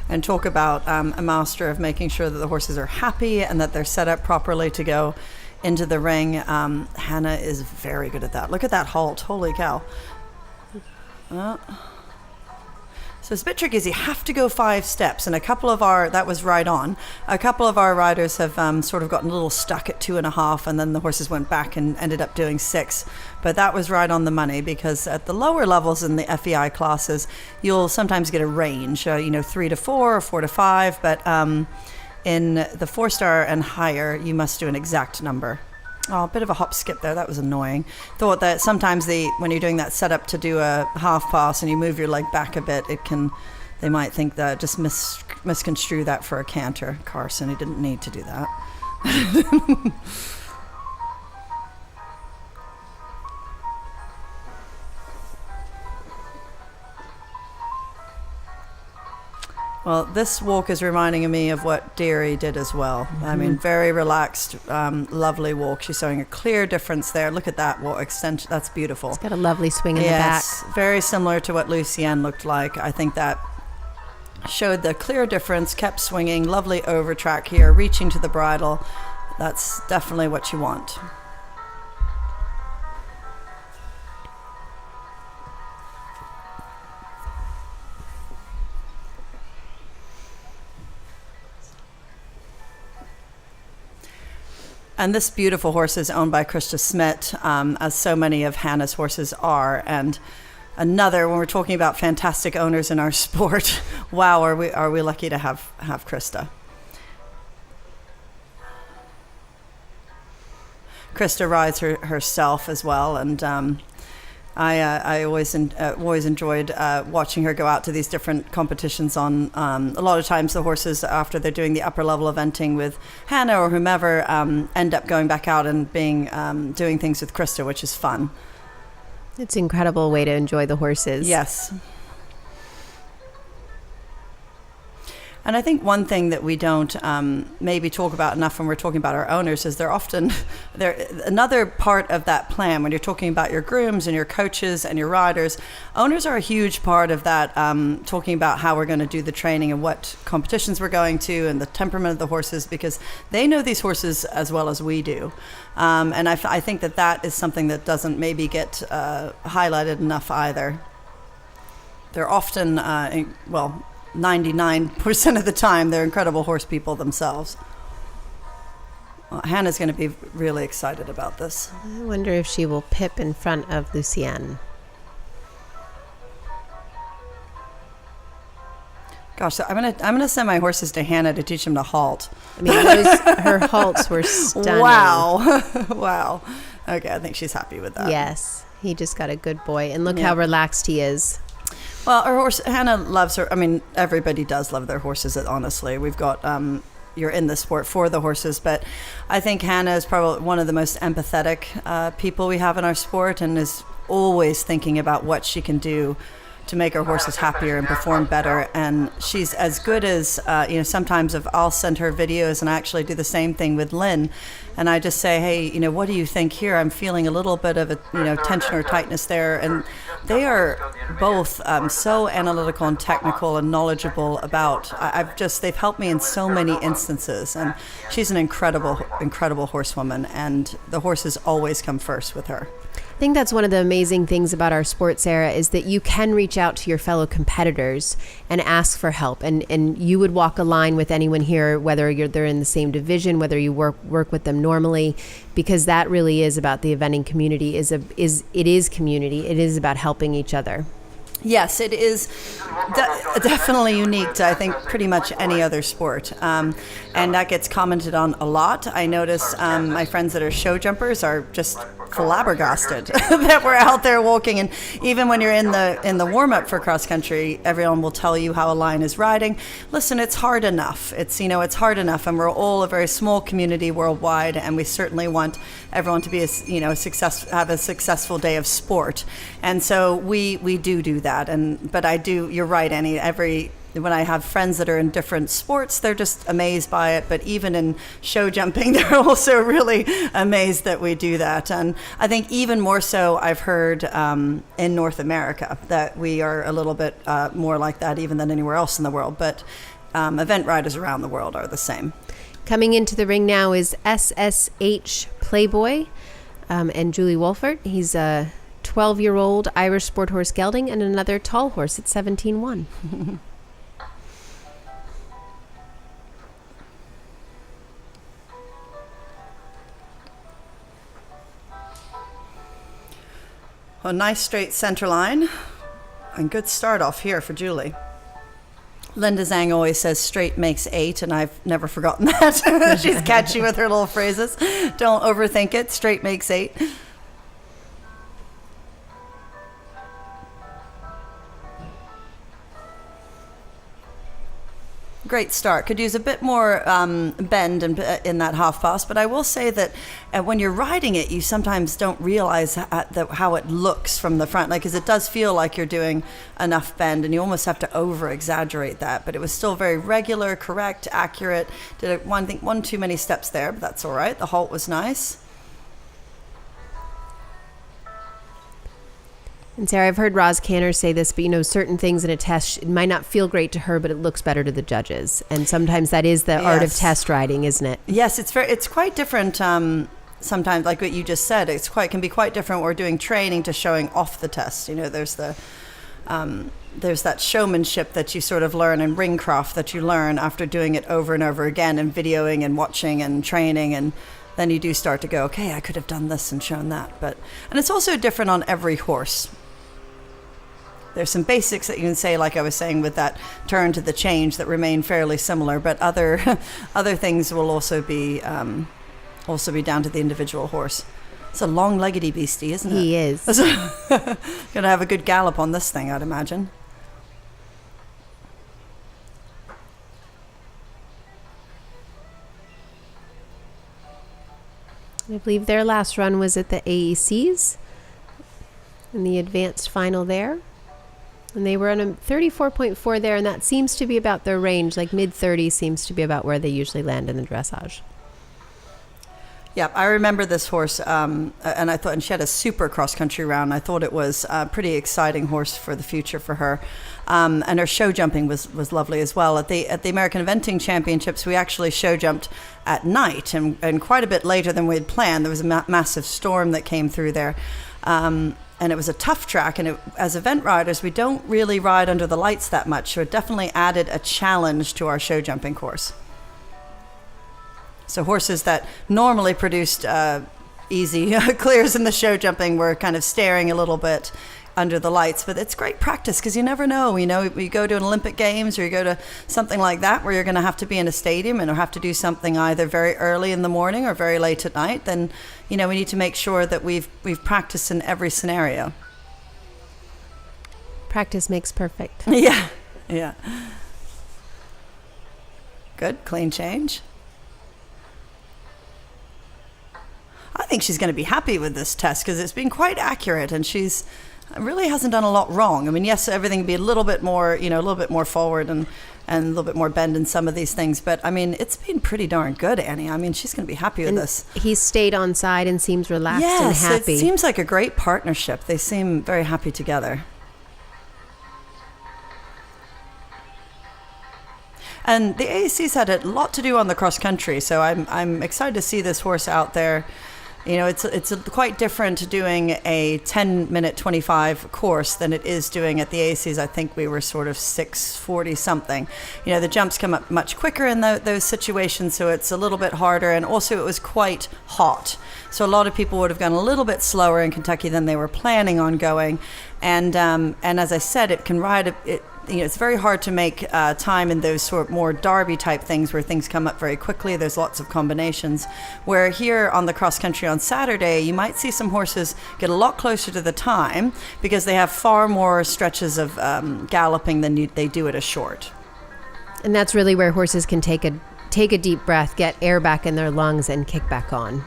And talk about a master of making sure that the horses are happy and that they're set up properly to go into the ring. Hannah is very good at that. Look at that halt. Holy cow. So So it's a bit tricky. Is you have to go 5 steps, and that was right on. A couple of our riders have sort of gotten a little stuck at 2.5, and then the horses went back and ended up doing 6. But that was right on the money, because at the lower levels in the FEI classes, you'll sometimes get a range, 3 to 4 or 4 to 5, but in the 4-star and higher, you must do an exact number. Oh, a bit of a hop skip there. That was annoying. Thought that sometimes when you're doing that setup to do a half pass and you move your leg back a bit, they might think that just misconstrue that for a canter. Carson, he didn't need to do that. Well, this walk is reminding me of what Deary did as well. I mean, very relaxed, lovely walk. She's showing a clear difference there. Look at that walk extension. That's beautiful. It's got a lovely swing in the back. Yes, very similar to what Lucienne looked like. I think that showed the clear difference, kept swinging, lovely over track here, reaching to the bridle. That's definitely what you want. And this beautiful horse is owned by Krista Smith, as so many of Hannah's horses are. And when we're talking about fantastic owners in our sport, wow, are we lucky to have Krista. Krista rides herself as well, and I always enjoyed watching her go out to these different competitions. On a lot of times the horses, after they're doing the upper level eventing with Hannah or whomever, end up going back out and doing things with Krista, which is fun. It's an incredible way to enjoy the horses. Yes. And I think one thing that we don't maybe talk about enough when we're talking about our owners is they're another part of that plan. When you're talking about your grooms and your coaches and your riders, owners are a huge part of that, talking about how we're going to do the training and what competitions we're going to and the temperament of the horses, because they know these horses as well as we do. And I think that is something that doesn't maybe get highlighted enough either. They're often, 99% of the time, they're incredible horse people themselves. Well, Hannah's going to be really excited about this. I wonder if she will pip in front of Lucienne. Gosh, so I'm gonna send my horses to Hannah to teach them to halt. I mean, her halts were stunning. Wow. Wow. Okay, I think she's happy with that. Yes, he just got a good boy. And look how relaxed he is. Well, her horse, Hannah loves her. I mean, everybody does love their horses, honestly. We've got, you're in the sport for the horses, but I think Hannah is probably one of the most empathetic people we have in our sport, and is always thinking about what she can do to make her horses happier and perform better. And she's as good as, sometimes I'll send her videos, and I actually do the same thing with Lynn. And I just say, hey, what do you think here? I'm feeling a little bit of a, tension or tightness there. And they are both so analytical and technical and knowledgeable about, they've helped me in so many instances. And she's an incredible, incredible horsewoman. And the horses always come first with her. I think that's one of the amazing things about our sport, Sarah, is that you can reach out to your fellow competitors and ask for help. And you would walk a line with anyone here, whether they're in the same division, whether you work with them normally, because that really is about the eventing community. It is community. It is about helping each other. Yes, it is definitely unique to, I think, pretty much any other sport. And that gets commented on a lot. I notice my friends that are show jumpers are just flabbergasted that we're out there walking. And even when you're in the warm-up for cross country, everyone will tell you how a line is riding. Listen, it's hard enough. It's hard enough, and we're all a very small community worldwide, and we certainly want everyone to be have a successful day of sport. And so we do that. But you're right, Annie, when I have friends that are in different sports, they're just amazed by it. But even in show jumping, they're also really amazed that we do that. And I think even more so, I've heard in North America that we are a little bit more like that even than anywhere else in the world. But event riders around the world are the same. Coming into the ring now is SSH Playboy and Julie Wolfert. He's 12-year-old Irish sport horse gelding, and another tall horse at 17-1. Well, nice straight center line and good start off here for Julie. Linda Zhang always says straight makes 8, and I've never forgotten that. She's catchy with her little phrases. Don't overthink it. Straight makes 8. Great start. Could use a bit more bend in that half pass, but I will say that when you're riding it, you sometimes don't realize how it looks from the front, because it does feel like you're doing enough bend, and you almost have to over-exaggerate that. But it was still very regular, correct, accurate. Did one too many steps there, but that's all right. The halt was nice. And Sarah, I've heard Roz Canner say this, but certain things in a test, it might not feel great to her, but it looks better to the judges. And sometimes that is the art of test riding, isn't it? Yes, it's quite different. Sometimes, like what you just said, can be quite different. We're doing training to showing off the test. There's that showmanship that you sort of learn, and ringcraft that you learn after doing it over and over again, and videoing and watching and training, and then you do start to go, okay, I could have done this and shown that. And it's also different on every horse. There's some basics that you can say, like I was saying with that turn to the change, that remain fairly similar, but other things will also be down to the individual horse. It's a long-leggedy beastie, isn't it? He is. Gonna have a good gallop on this thing, I'd imagine. I believe their last run was at the AECs in the advanced final there. And they were on a 34.4 there, and that seems to be about their range. Like mid-30s seems to be about where they usually land in the dressage. Yeah, I remember this horse, and she had a super cross-country round. I thought it was a pretty exciting horse for the future for her. And her show jumping was lovely as well. At the American Eventing Championships, we actually show jumped at night, and quite a bit later than we had planned. There was a massive storm that came through there. And it was a tough track, and as event riders, we don't really ride under the lights that much, so it definitely added a challenge to our show jumping course. So horses that normally produced easy clears in the show jumping were kind of staring a little bit under the lights, but it's great practice, because you never know. You go to an Olympic Games, or you go to something like that where you're going to have to be in a stadium and have to do something either very early in the morning or very late at night. Then we need to make sure that we've practiced in every scenario. Practice makes perfect. Yeah. Good, clean change. I think she's going to be happy with this test, because it's been quite accurate, and she's really hasn't done a lot wrong. I mean, yes, everything would be a little bit more, a little bit more forward and a little bit more bend in some of these things. But, I mean, it's been pretty darn good, Annie. I mean, she's going to be happy with this. He's stayed on side and seems relaxed and happy. It seems like a great partnership. They seem very happy together. And the AAC's had a lot to do on the cross country, so I'm excited to see this horse out there. It's quite different doing a 10-minute 25 course than it is doing at the AACs. I think we were sort of 6:40 something. The jumps come up much quicker in those situations, so it's a little bit harder. And also it was quite hot, so a lot of people would have gone a little bit slower in Kentucky than they were planning on going. And as I said, it can ride it. It's very hard to make time in those sort of more derby type things where things come up very quickly. There's lots of combinations. Where here on the cross country on Saturday, you might see some horses get a lot closer to the time, because they have far more stretches of galloping than they do at a short. And that's really where horses can take a deep breath, get air back in their lungs, and kick back on.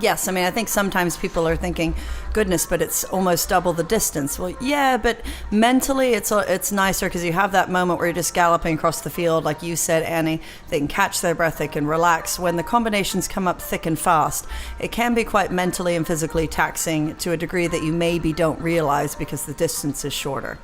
Yes, I mean, I think sometimes people are thinking, goodness, but it's almost double the distance. Well, yeah, but mentally it's nicer, because you have that moment where you're just galloping across the field, like you said, Annie. They can catch their breath, they can relax. When the combinations come up thick and fast, it can be quite mentally and physically taxing to a degree that you maybe don't realize, because the distance is shorter.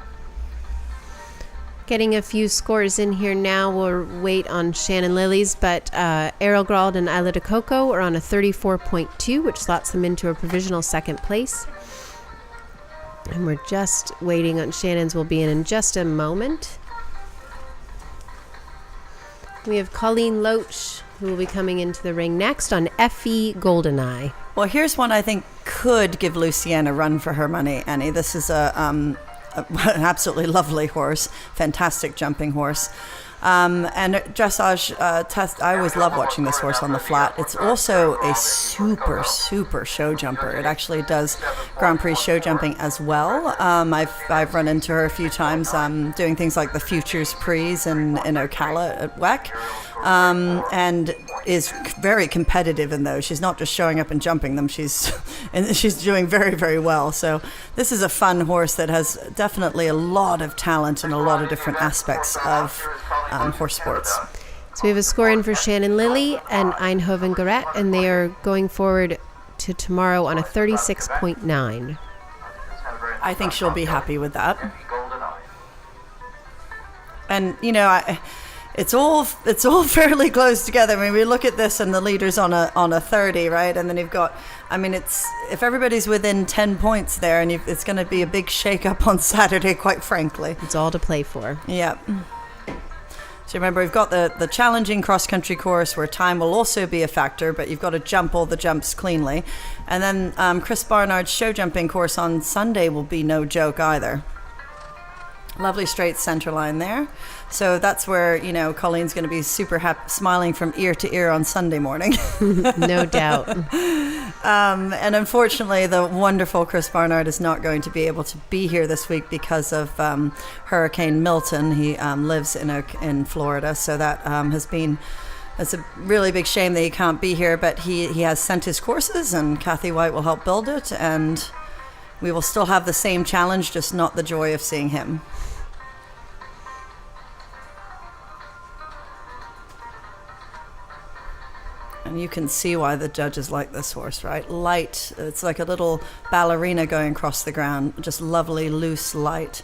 Getting a few scores in here now. We'll wait on Shannon Lilly's, but Errol Grald and Isla de Coco are on a 34.2, which slots them into a provisional second place. And we're just waiting on Shannon's. Will be in just a moment. We have Colleen Loach, who will be coming into the ring next on FE Goldeneye. Well, here's one I think could give Lucienne a run for her money, Annie. This is an absolutely lovely horse, fantastic jumping horse. And dressage test, I always love watching this horse on the flat. It's also a super, super show jumper. It actually does Grand Prix show jumping as well. I've run into her a few times doing things like the Futures Prix in Ocala at WEC. And is very competitive in those. She's not just showing up and jumping them. She's doing very, very well. So this is a fun horse that has definitely a lot of talent in a lot of different aspects of horse sports. So we have a score in for Shannon Lilly and Eindhoven Garrett, and they are going forward to tomorrow on a 36.9. I think she'll be happy with that. Goldeneye. And it's all fairly close together. I mean, we look at this and the leader's on a 30, right? And then you've got, if everybody's within 10 points there, and it's going to be a big shake-up on Saturday, quite frankly. It's all to play for. Yeah. So remember, we've got the challenging cross-country course where time will also be a factor, but you've got to jump all the jumps cleanly. And then Chris Barnard's show jumping course on Sunday will be no joke either. Lovely straight center line there. So that's where, Colleen's going to be super happy, smiling from ear to ear on Sunday morning. No doubt. And unfortunately, the wonderful Chris Barnard is not going to be able to be here this week because of Hurricane Milton. He lives in Florida, so that it's a really big shame that he can't be here, but he has sent his courses, and Kathy White will help build it, and we will still have the same challenge, just not the joy of seeing him. And you can see why the judges like this horse, right? Light. It's like a little ballerina going across the ground. Just lovely, loose, light.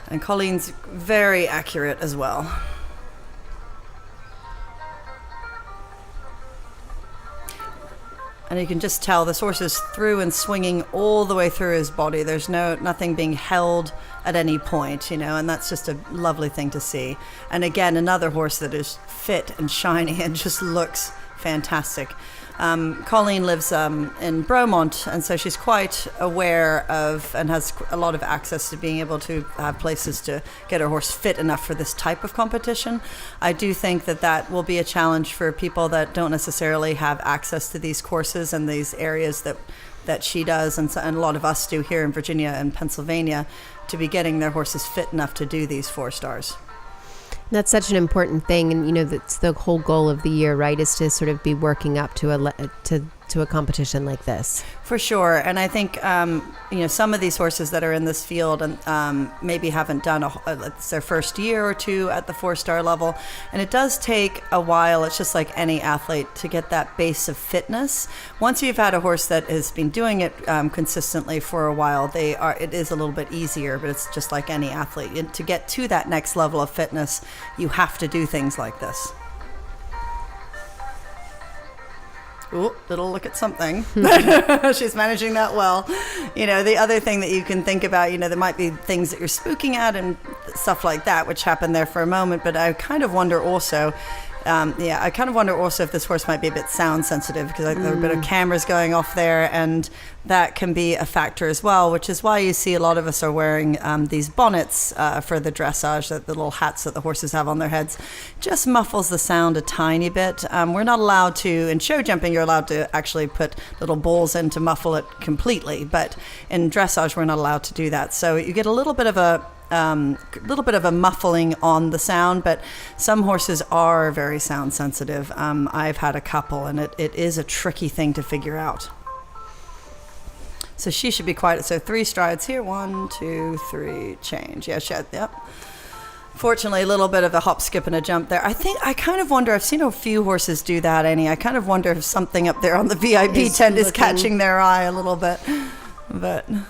And Colleen's very accurate as well. And you can just tell this horse is through and swinging all the way through his body. There's nothing being held at any point, and that's just a lovely thing to see. And again, another horse that is fit and shiny and just looks fantastic. Colleen lives in Bromont, and so she's quite aware of and has a lot of access to being able to have places to get her horse fit enough for this type of competition. I do think that will be a challenge for people that don't necessarily have access to these courses and these areas that she does, and a lot of us do here in Virginia and Pennsylvania, to be getting their horses fit enough to do these 4 stars. That's such an important thing, and that's the whole goal of the year, right? Is to sort of be working up to a competition like this. For sure, and I think some of these horses that are in this field and maybe haven't done it's their first year or two at the 4-star level, and it does take a while. It's just like any athlete to get that base of fitness. Once you've had a horse that has been doing it consistently for a while, it is a little bit easier. But it's just like any athlete. And to get to that next level of fitness, you have to do things like this. Ooh, little look at something. She's managing that well. The other thing that you can think about, there might be things that you're spooking at and stuff like that, which happened there for a moment. But I kind of wonder also, if this horse might be a bit sound sensitive, because there are a bit of cameras going off there, and that can be a factor as well, which is why you see a lot of us are wearing these bonnets for the dressage, the little hats that the horses have on their heads. Just muffles the sound a tiny bit. We're not allowed to, in show jumping, you're allowed to actually put little balls in to muffle it completely, but in dressage, we're not allowed to do that. So you get a little bit of a muffling on the sound, but some horses are very sound sensitive. I've had a couple, and it is a tricky thing to figure out. So she should be quiet. So 3 strides here. 1, 2, 3, change. Yeah, yep. Fortunately, a little bit of a hop, skip, and a jump there. I kind of wonder, I've seen a few horses do that, Annie. I kind of wonder if something up there on the VIP tent is catching their eye a little bit. But you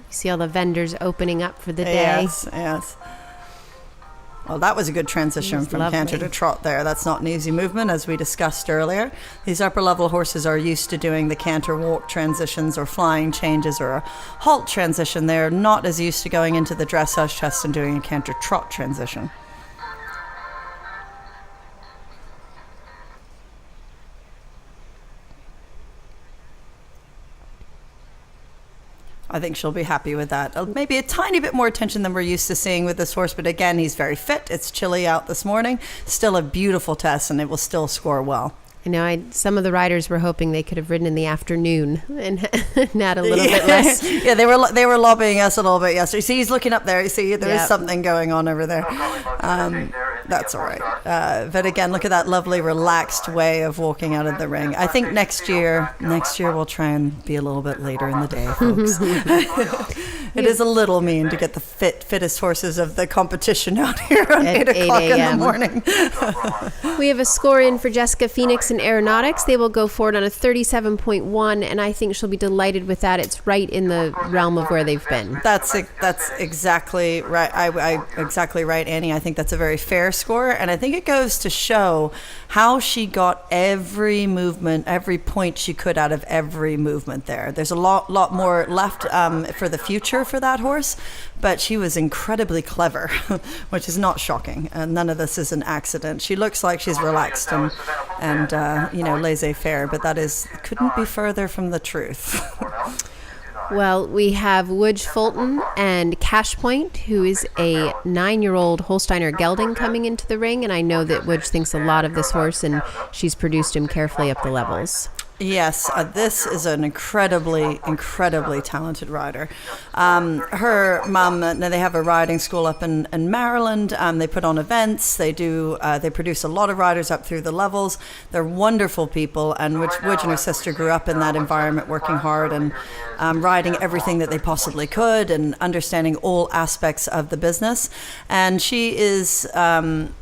see all the vendors opening up for the day. Yes. Well, that was a good transition from canter to trot there. That's not an easy movement, as we discussed earlier. These upper level horses are used to doing the canter walk transitions or flying changes or a halt transition. They're not as used to going into the dressage test and doing a canter trot transition. I think she'll be happy with that. Maybe a tiny bit more attention than we're used to seeing with this horse, but again, he's very fit. It's chilly out this morning. Still a beautiful test, and it will still score well. I know some of the riders were hoping they could have ridden in the afternoon and had a little bit less. Yeah, they were lobbying us a little bit yesterday. See, he's looking up there. You see, there is something going on over there. That's all right. But again, look at that lovely, relaxed way of walking out of the ring. I think next year we'll try and be a little bit later in the day, folks. It is a little mean to get the fittest horses of the competition out here at 8 o'clock in the morning. We have a score in for Jessica Phoenix in aeronautics. They will go forward on a 37.1, and I think she'll be delighted with that. It's right in the realm of where they've been. That's exactly right. Exactly right, Annie. I think that's a very fair score, and I think it goes to show how she got every movement, every point she could out of every movement there. There's a lot more left for the future for that horse, but she was incredibly clever, which is not shocking. And none of this is an accident. She looks like she's relaxed and laissez-faire, but couldn't be further from the truth. Well, we have Wooge Fulton and Cash Point, who is a 9-year-old Holsteiner gelding coming into the ring, and I know that Wooge thinks a lot of this horse, and she's produced him carefully up the levels. Yes, this is an incredibly talented rider. Her mum, they have a riding school up in Maryland. They put on events. They produce a lot of riders up through the levels. They're wonderful people, and Wooge and her sister grew up in that environment, working hard and riding everything that they possibly could and understanding all aspects of the business. And she is.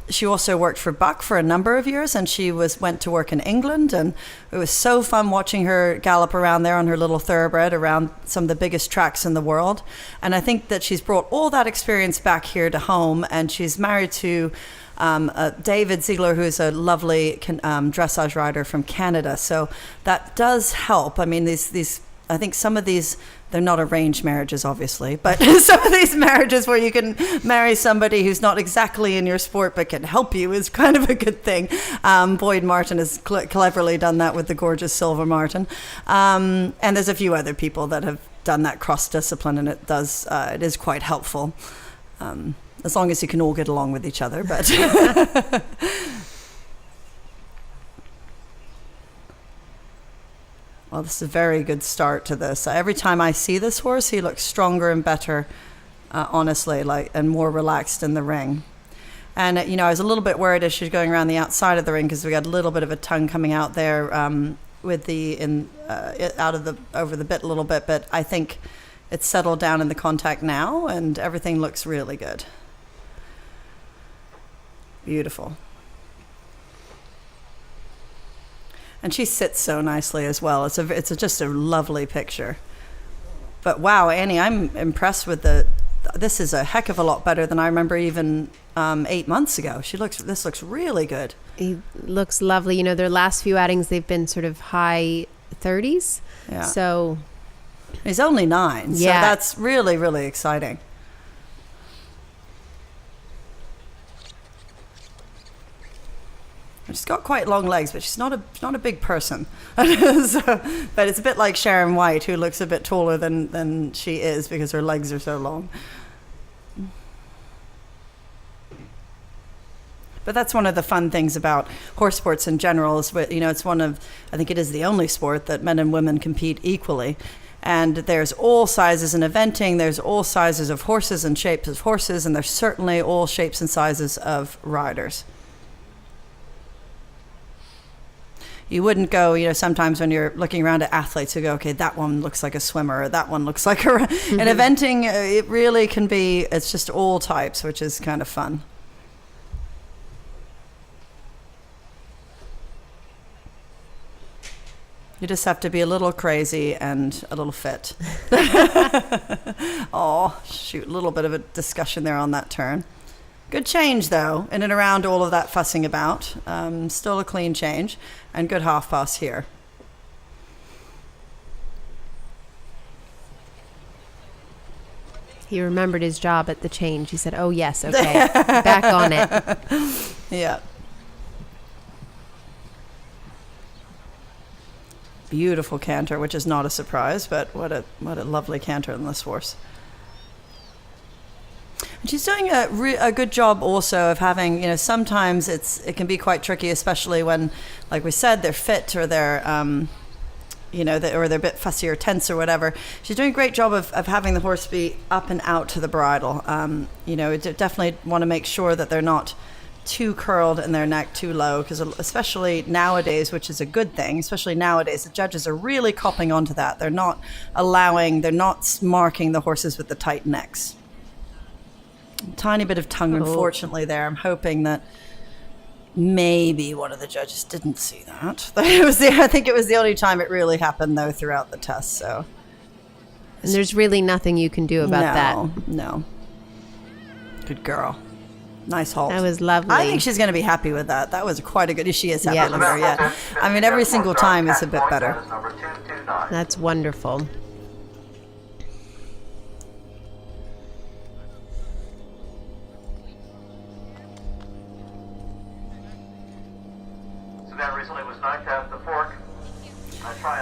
She also worked for Buck for a number of years, and she went to work in England, and it was so fun watching her gallop around there on her little thoroughbred around some of the biggest tracks in the world. And I think that she's brought all that experience back here to home, and she's married to David Ziegler, who is a lovely dressage rider from Canada. So that does help. I mean, I think some of these, they're not arranged marriages, obviously, but some of these marriages where you can marry somebody who's not exactly in your sport but can help you is kind of a good thing. Boyd Martin has cleverly done that with the gorgeous Silver Martin. And there's a few other people that have done that cross-discipline, and it is quite helpful, as long as you can all get along with each other. But well, this is a very good start to this. Every time I see this horse, he looks stronger and better, honestly, and more relaxed in the ring. And I was a little bit worried as she's going around the outside of the ring, because we got a little bit of a tongue coming out there with over the bit a little bit. But I think it's settled down in the contact now, and everything looks really good. Beautiful. And she sits so nicely as well. It's just a lovely picture. But wow, Annie, I'm impressed with this is a heck of a lot better than I remember even 8 months ago. This looks really good. He looks lovely. Their last few outings, they've been sort of high 30s. Yeah. So he's only 9. So that's really, really exciting. She's got quite long legs, but she's not a big person. But it's a bit like Sharon White, who looks a bit taller than she is because her legs are so long. But that's one of the fun things about horse sports in general. I think it is the only sport that men and women compete equally. And there's all sizes in eventing. There's all sizes of horses and shapes of horses, and there's certainly all shapes and sizes of riders. You wouldn't go, sometimes when you're looking around at athletes, you go, okay, that one looks like a swimmer, or that one looks like a... In eventing, it really can be, it's just all types, which is kind of fun. You just have to be a little crazy and a little fit. Oh, shoot, a little bit of a discussion there on that turn. Good change, though, in and around all of that fussing about. Still a clean change, and good half pass here. He remembered his job at the change. He said, oh, yes, okay, back on it. Yeah. Beautiful canter, which is not a surprise, but what a lovely canter in this horse. And she's doing a good job also of having, you know, sometimes it can be quite tricky, especially when, like we said, they're fit or they're, you know, or they're a bit fussy or tense or whatever. She's doing a great job of having the horse be up and out to the bridle. You know, definitely want to make sure that they're not too curled and their neck too low, because especially nowadays, which is a good thing, especially nowadays, the judges are really copping onto that. They're not marking the horses with the tight necks. Tiny bit of tongue, unfortunately, there. I'm hoping that maybe one of the judges didn't see that. I think it was the only time it really happened, though, throughout the test. So, and there's really nothing you can do about that. No. Good girl. Nice halt. That was lovely. I think she's going to be happy with that. That was quite a good. She is happy with her. Yeah. I mean, every single time is a bit better. That's wonderful.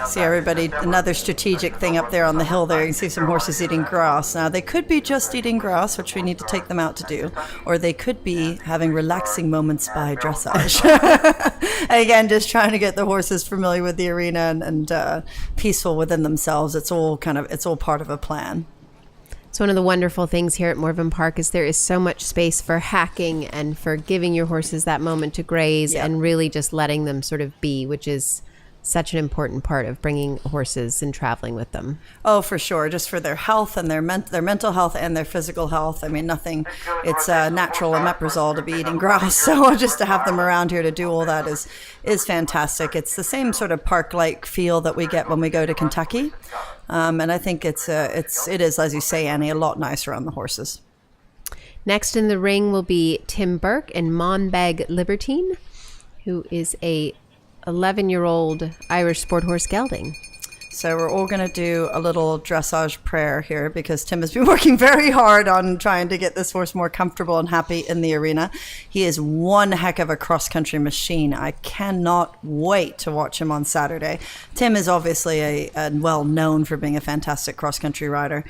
See everybody, another strategic thing up there on the hill there. You can see some horses eating grass. Now, they could be just eating grass, which we need to take them out to do, or they could be having relaxing moments by dressage. Again, just trying to get the horses familiar with the arena and peaceful within themselves. It's all part of a plan. So one of the wonderful things here at Morven Park is there is so much space for hacking and for giving your horses that moment to graze and really just letting them sort of be, which is such an important part of bringing horses and traveling with them. Oh, for sure. Just for their health and their mental health and their physical health. I mean, nothing, it's natural omeprazole to be eating grass. So just to have them around here to do all that is fantastic. It's the same sort of park-like feel that we get when we go to Kentucky. And I think it is, as you say, Annie, a lot nicer on the horses. Next in the ring will be Tim Burke and Monbeg Libertine, who is a 11-year-old Irish sport horse gelding. So we're all going to do a little dressage prayer here, because Tim has been working very hard on trying to get this horse more comfortable and happy in the arena. He is one heck of a cross-country machine. I cannot wait to watch him on Saturday. Tim is obviously well known for being a fantastic cross-country rider.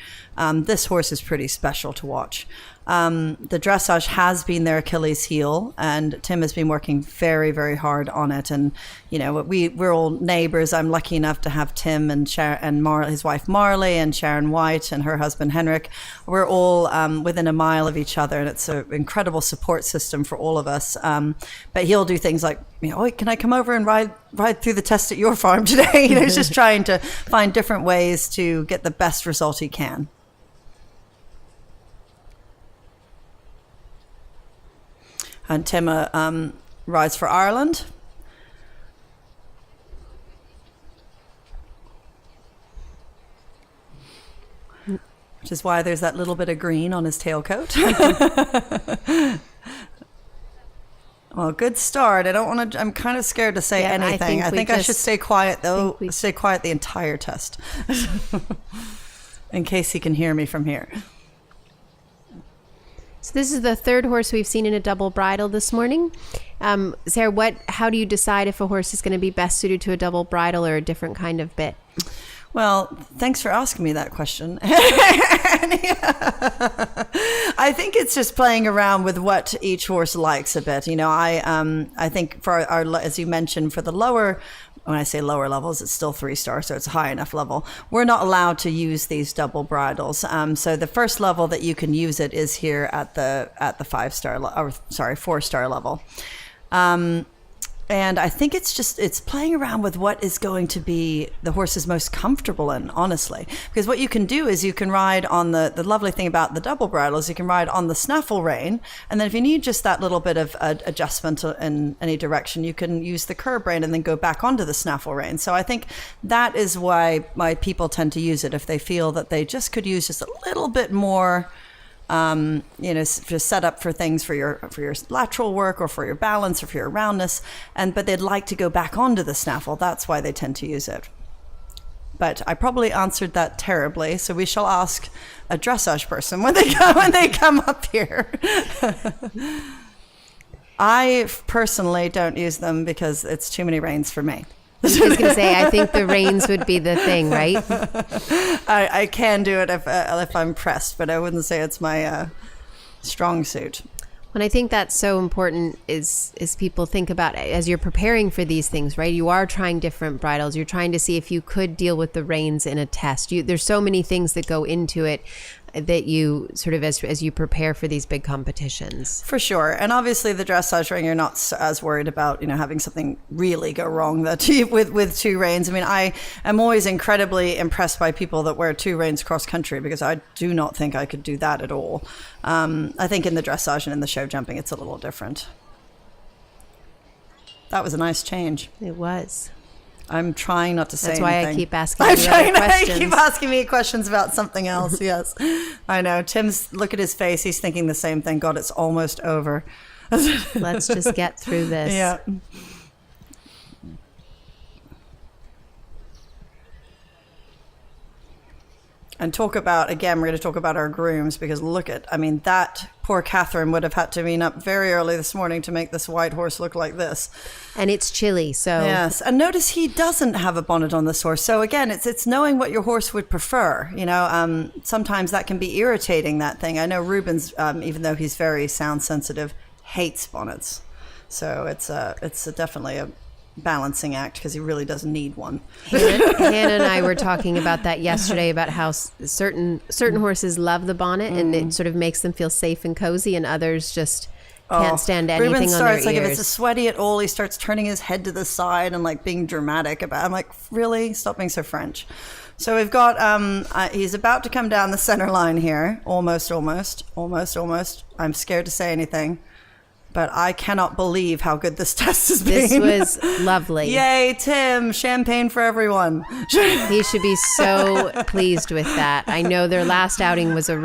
This horse is pretty special to watch. The dressage has been their Achilles heel, and Tim has been working very, very hard on it. And you know, we're all neighbors. I'm lucky enough to have Tim and his wife Marley, and Sharon White and her husband Henrik. We're all within a mile of each other, and it's an incredible support system for all of us. But he'll do things like, you know, can I come over and ride through the test at your farm today? You know, he's just trying to find different ways to get the best result he can. And Tim rides for Ireland. Which is why there's that little bit of green on his tailcoat. Well, good start. I'm kind of scared to say anything. I think I should stay quiet, though. Stay quiet the entire test. In case he can hear me from here. So this is the third horse we've seen in a double bridle this morning. Sarah, how do you decide if a horse is going to be best suited to a double bridle or a different kind of bit? Well, thanks for asking me that question. I think it's just playing around with what each horse likes a bit. You know, I think for our, as you mentioned, for the lower, when I say lower levels, it's still 3-star, so it's a high enough level. We're not allowed to use these double bridles. So the first level that you can use it is here at the 4-star level. And I think it's playing around with what is going to be the horse's most comfortable in, honestly. Because what you can do is you can ride on the lovely thing about the double bridle is you can ride on the snaffle rein. And then if you need just that little bit of adjustment in any direction, you can use the curb rein and then go back onto the snaffle rein. So I think that is why people tend to use it, if they feel that they just could use just a little bit more just set up for things for your lateral work or for your balance or for your roundness. But they'd like to go back onto the snaffle. That's why they tend to use it. But I probably answered that terribly, so we shall ask a dressage person when they come up here. I personally don't use them because it's too many reins for me. I was going to say, I think the reins would be the thing, right? I can do it if I'm pressed, but I wouldn't say it's my strong suit. And I think that's so important is people think about as you're preparing for these things, right? You are trying different bridles. You're trying to see if you could deal with the reins in a test. There's so many things that go into it that you sort of as you prepare for these big competitions. For sure. And obviously the dressage ring, you're not as worried about, having something really go wrong with two reins. I mean, I am always incredibly impressed by people that wear two reins cross country because I do not think I could do that at all. I think in the dressage and in the show jumping, it's a little different. That was a nice change. It was. I'm trying not to say anything. That's why I keep asking you other questions. Keep asking me questions about something else. Yes, I know. Look at his face. He's thinking the same thing. God, it's almost over. Let's just get through this. Yeah. And we're going to talk about our grooms because that poor Catherine would have had to been up very early this morning to make this white horse look like this. And it's chilly, so. Yes, and notice he doesn't have a bonnet on this horse. So again, it's knowing what your horse would prefer. Sometimes that can be irritating, that thing. I know Ruben's, even though he's very sound sensitive, hates bonnets. So it's definitely a balancing act because he really doesn't need one. Hannah and I were talking about that yesterday about how certain horses love the bonnet and it sort of makes them feel safe and cozy, and others just can't stand anything Ruben on their starts, ears. if it's sweaty at all, he starts turning his head to the side and being dramatic about it. I'm like, really? Stop being so French. So we've got, he's about to come down the center line here. Almost. I'm scared to say anything. But I cannot believe how good this test has been. This was lovely. Yay, Tim. Champagne for everyone. He should be so pleased with that. I know their last outing was a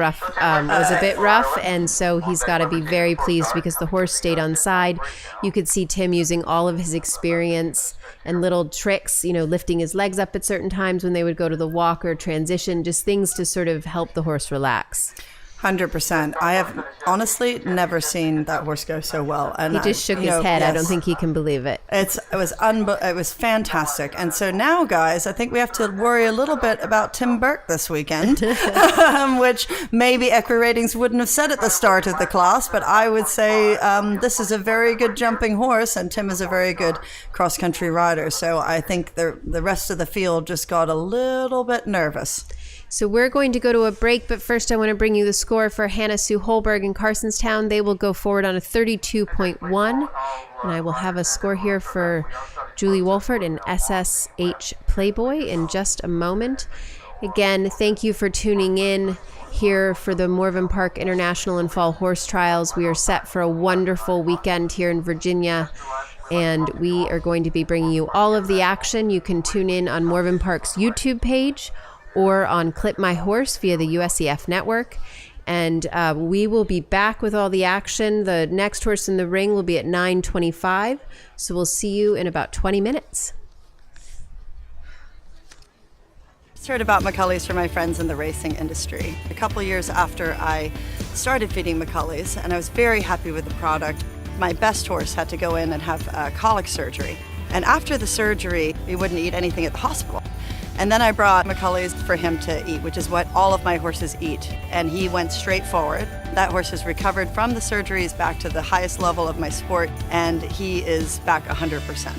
bit rough, and so he's got to be very pleased because the horse stayed on side. You could see Tim using all of his experience and little tricks, lifting his legs up at certain times when they would go to the walk or transition, just things to sort of help the horse relax. 100%. I have honestly never seen that horse go so well. And he just shook his head. Yes. I don't think he can believe it. It was fantastic. And so now, guys, I think we have to worry a little bit about Tim Burke this weekend, which maybe Equi Ratings wouldn't have said at the start of the class, but I would say this is a very good jumping horse, and Tim is a very good cross-country rider. So I think the rest of the field just got a little bit nervous. So we're going to go to a break, but first I want to bring you the score for Hannah Sue Holberg in Carsonstown. They will go forward on a 32.1, and I will have a score here for Julie Wolford and SSH Playboy in just a moment. Again, thank you for tuning in here for the Morven Park International and Fall Horse Trials. We are set for a wonderful weekend here in Virginia, and we are going to be bringing you all of the action. You can tune in on Morven Park's YouTube page or on Clip My Horse via the USEF network. And we will be back with all the action. The next horse in the ring will be at 9:25. So we'll see you in about 20 minutes. Just heard about McCulley's from my friends in the racing industry. A couple years after I started feeding McCulley's, and I was very happy with the product, my best horse had to go in and have colic surgery. And after the surgery, he wouldn't eat anything at the hospital. And then I brought McCulley's for him to eat, which is what all of my horses eat. And he went straight forward. That horse has recovered from the surgeries back to the highest level of my sport, and he is back 100%.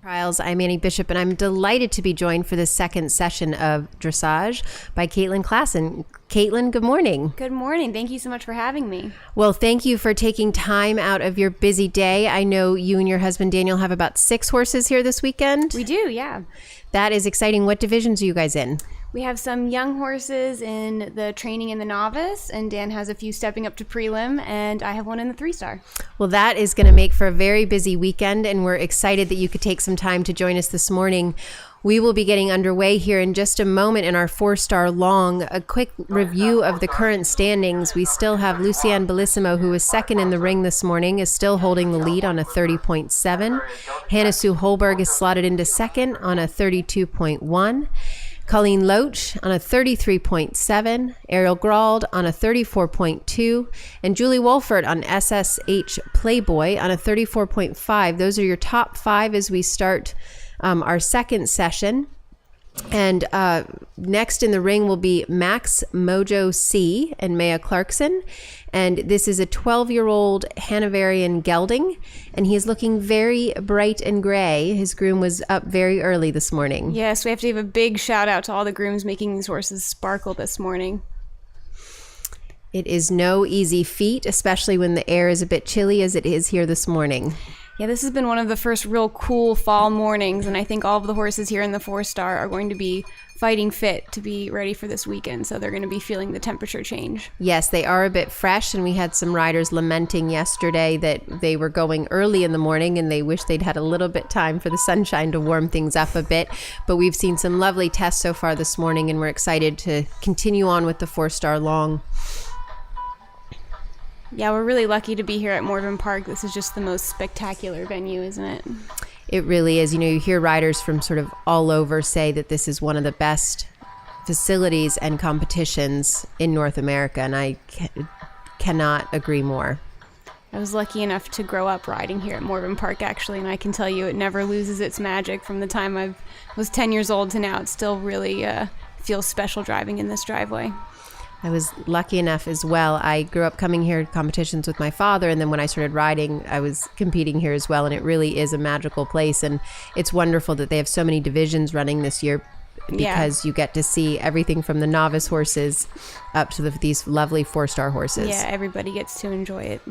Trials. I'm Annie Bishop, and I'm delighted to be joined for the second session of Dressage by Caitlin Klassen. Caitlin, good morning. Good morning. Thank you so much for having me. Well, thank you for taking time out of your busy day. I know you and your husband Daniel have about 6 horses here this weekend. We do, yeah. That is exciting. What divisions are you guys in? We have some young horses in the training and the novice, and Dan has a few stepping up to prelim, and I have one in the 3-star. Well, that is going to make for a very busy weekend, and we're excited that you could take some time to join us this morning. We will be getting underway here in just a moment in our 4-star long. A quick review of the current standings. We still have Lucienne Bellissimo, who was second in the ring this morning, is still holding the lead on a 30.7. Hannah Sue Holberg is slotted into second on a 32.1. Colleen Loach on a 33.7, Ariel Grald on a 34.2, and Julie Wolfert on SSH Playboy on a 34.5. Those are your top 5 as we start our second session. And next in the ring will be Max Mojo C and Maya Clarkson. And this is a 12-year-old Hanoverian gelding, and he is looking very bright and gray. His groom was up very early this morning. Yes, we have to give a big shout out to all the grooms making these horses sparkle this morning. It is no easy feat, especially when the air is a bit chilly as it is here this morning. Yeah, this has been one of the first real cool fall mornings, and I think all of the horses here in the 4-star are going to be fighting fit to be ready for this weekend, so they're going to be feeling the temperature change. Yes, they are a bit fresh, and we had some riders lamenting yesterday that they were going early in the morning and they wish they'd had a little bit time for the sunshine to warm things up a bit. But we've seen some lovely tests so far this morning, and we're excited to continue on with the 4-star long. Yeah, we're really lucky to be here at Morven Park. This is just the most spectacular venue, isn't it? It really is. You know, you hear riders from sort of all over say that this is one of the best facilities and competitions in North America, and I cannot agree more. I was lucky enough to grow up riding here at Morven Park, actually, and I can tell you it never loses its magic. From the time I was 10 years old to now, it still really feels special driving in this driveway. I was lucky enough as well. I grew up coming here to competitions with my father, and then when I started riding, I was competing here as well, and it really is a magical place, and it's wonderful that they have so many divisions running this year because you get to see everything from the novice horses up to these lovely 4-star horses. Yeah, everybody gets to enjoy it.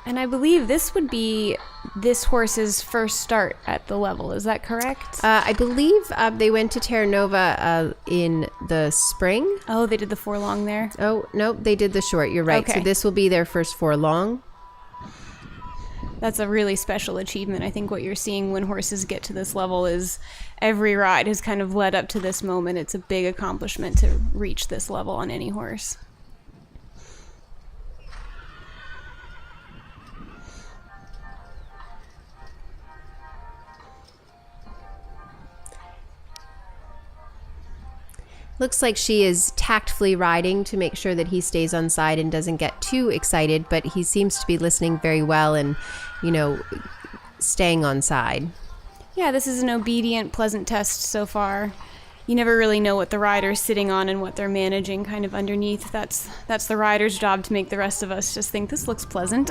And I believe this would be this horse's first start at the level. Is that correct? I believe they went to Terra Nova in the spring. Oh, they did the 4-long there? Oh, no, they did the short. You're right. Okay. So this will be their first 4-long. That's a really special achievement. I think what you're seeing when horses get to this level is every ride has kind of led up to this moment. It's a big accomplishment to reach this level on any horse. Looks like she is tactfully riding to make sure that he stays on side and doesn't get too excited, but he seems to be listening very well and, you know, staying on side. Yeah, this is an obedient, pleasant test so far. you never really know what the rider's sitting on and what they're managing kind of underneath. That's the rider's job to make the rest of us just think this looks pleasant.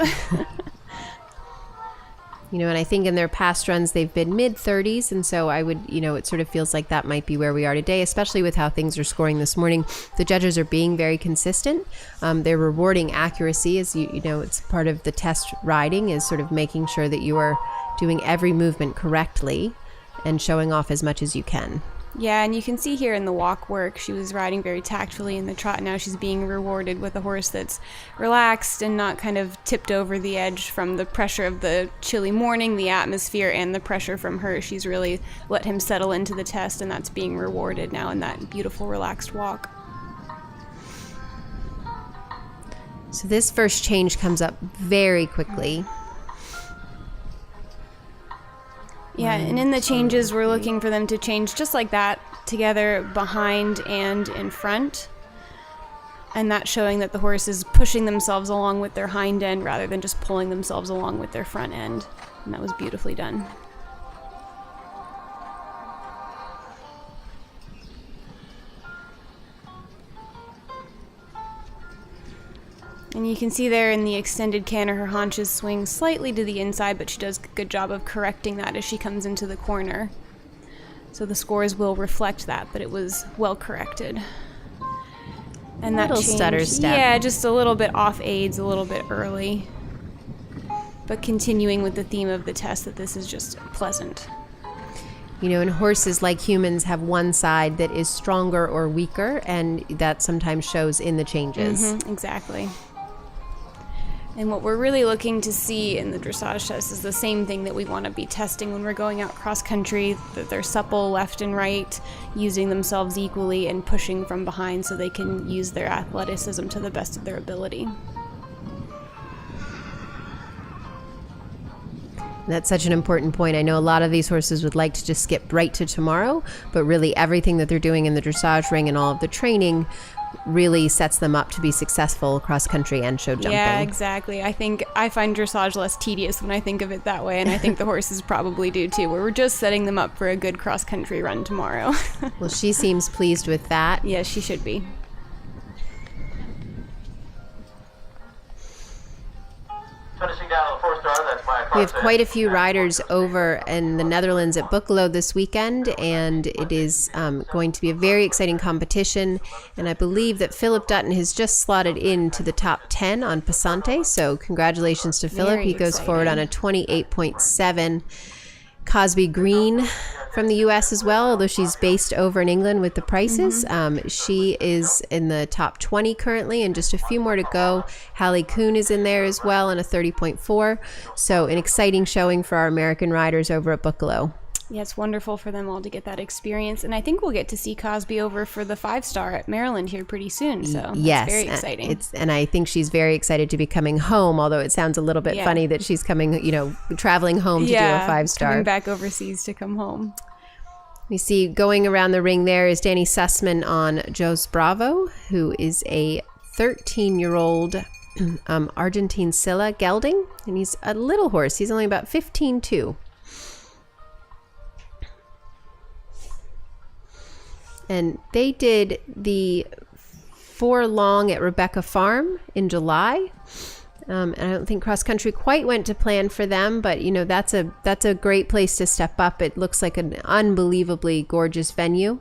And I think in their past runs, they've been mid-30s. And so I would, it sort of feels like that might be where we are today, especially with how things are scoring this morning. The judges are being very consistent. They're rewarding accuracy, as it's part of the test riding, is sort of making sure that you are doing every movement correctly and showing off as much as you can. Yeah, and you can see here in the walk work, she was riding very tactfully. In the trot now, she's being rewarded with a horse that's relaxed and not kind of tipped over the edge from the pressure of the chilly morning, the atmosphere, and the pressure from her. She's really let him settle into the test, and that's being rewarded now in that beautiful, relaxed walk. So this first change comes up very quickly. Yeah, and in the changes, we're looking for them to change just like that, together behind and in front. And that's showing that the horse is pushing themselves along with their hind end rather than just pulling themselves along with their front end. And that was beautifully done. And you can see there in the extended canter, her haunches swing slightly to the inside, but she does a good job of correcting that as she comes into the corner. So the scores will reflect that, but it was well corrected. And that little change, stutter step. yeah, just a little bit off aids, a little bit early. But continuing with the theme of the test, that this is just pleasant. And horses, like humans, have one side that is stronger or weaker, and that sometimes shows in the changes. Exactly. And what we're really looking to see in the dressage test is the same thing that we want to be testing when we're going out cross country, that they're supple left and right, using themselves equally and pushing from behind so they can use their athleticism to the best of their ability. That's such an important point. I know a lot of these horses would like to just skip right to tomorrow, but really everything that they're doing in the dressage ring and all of the training really sets them up to be successful cross country and show jumping. Yeah, exactly. I find dressage less tedious when I think of it that way, and I think the horses probably do too, where we're just setting them up for a good cross country run tomorrow. Well, she seems pleased with that. Yes, she should be. Finishing down on the 4-star, that's my We have quite a few riders over in the Netherlands at Boekelo this weekend, and it is going to be a very exciting competition. And I believe that Philip Dutton has just slotted into the top 10 on Passante, so congratulations to Philip. Very He goes exciting. forward on a 28.7. Cosby Green from the U.S. as well, although she's based over in England with the prices. She is in the top 20 currently, and just a few more to go. Hallie Kuhn is in there as well on a 30.4. So an exciting showing for our American riders over at Boekelo. Yeah, it's wonderful for them all to get that experience. And I think we'll get to see Cosby over for the 5-star at Maryland here pretty soon. So Yes, that's very exciting. And I think she's very excited to be coming home, although it sounds a little bit funny that she's coming, traveling home to do a 5-star. Coming back overseas to come home. We see going around the ring there is Danny Sussman on Jos Bravo, who is a 13-year-old Argentine Silla gelding, and he's a little horse. He's only about 15.2. And they did the CCI4Long at Rebecca Farm in July. And I don't think cross country quite went to plan for them, but that's a great place to step up. It looks like an unbelievably gorgeous venue.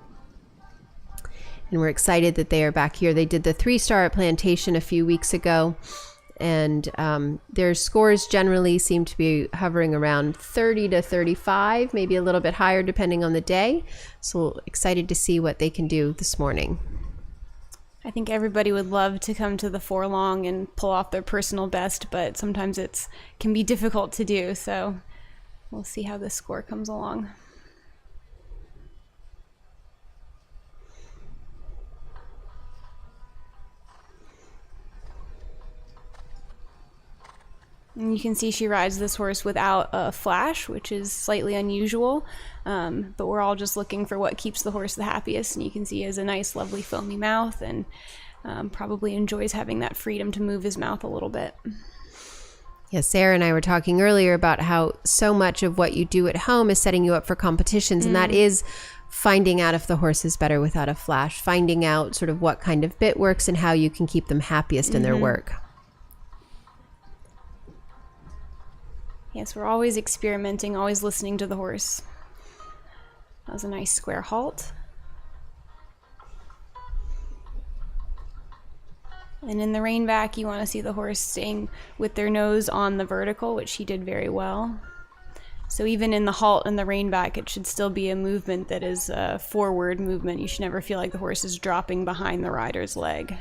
And we're excited that they are back here. They did the 3-star at Plantation a few weeks ago. And their scores generally seem to be hovering around 30 to 35, maybe a little bit higher depending on the day. So excited to see what they can do this morning. I think everybody would love to come to the CCI4Long and pull off their personal best, but sometimes it can be difficult to do. So we'll see how this score comes along. And you can see she rides this horse without a flash, which is slightly unusual, but we're all just looking for what keeps the horse the happiest. And you can see he has a nice, lovely, foamy mouth, and probably enjoys having that freedom to move his mouth a little bit. Yeah, Sarah and I were talking earlier about how so much of what you do at home is setting you up for competitions, and that is finding out if the horse is better without a flash, finding out sort of what kind of bit works and how you can keep them happiest in their work. Yes, we're always experimenting, always listening to the horse. That was a nice square halt. And in the rein back, you want to see the horse staying with their nose on the vertical, which he did very well. So even in the halt and the rein back, it should still be a movement that is a forward movement. You should never feel like the horse is dropping behind the rider's leg.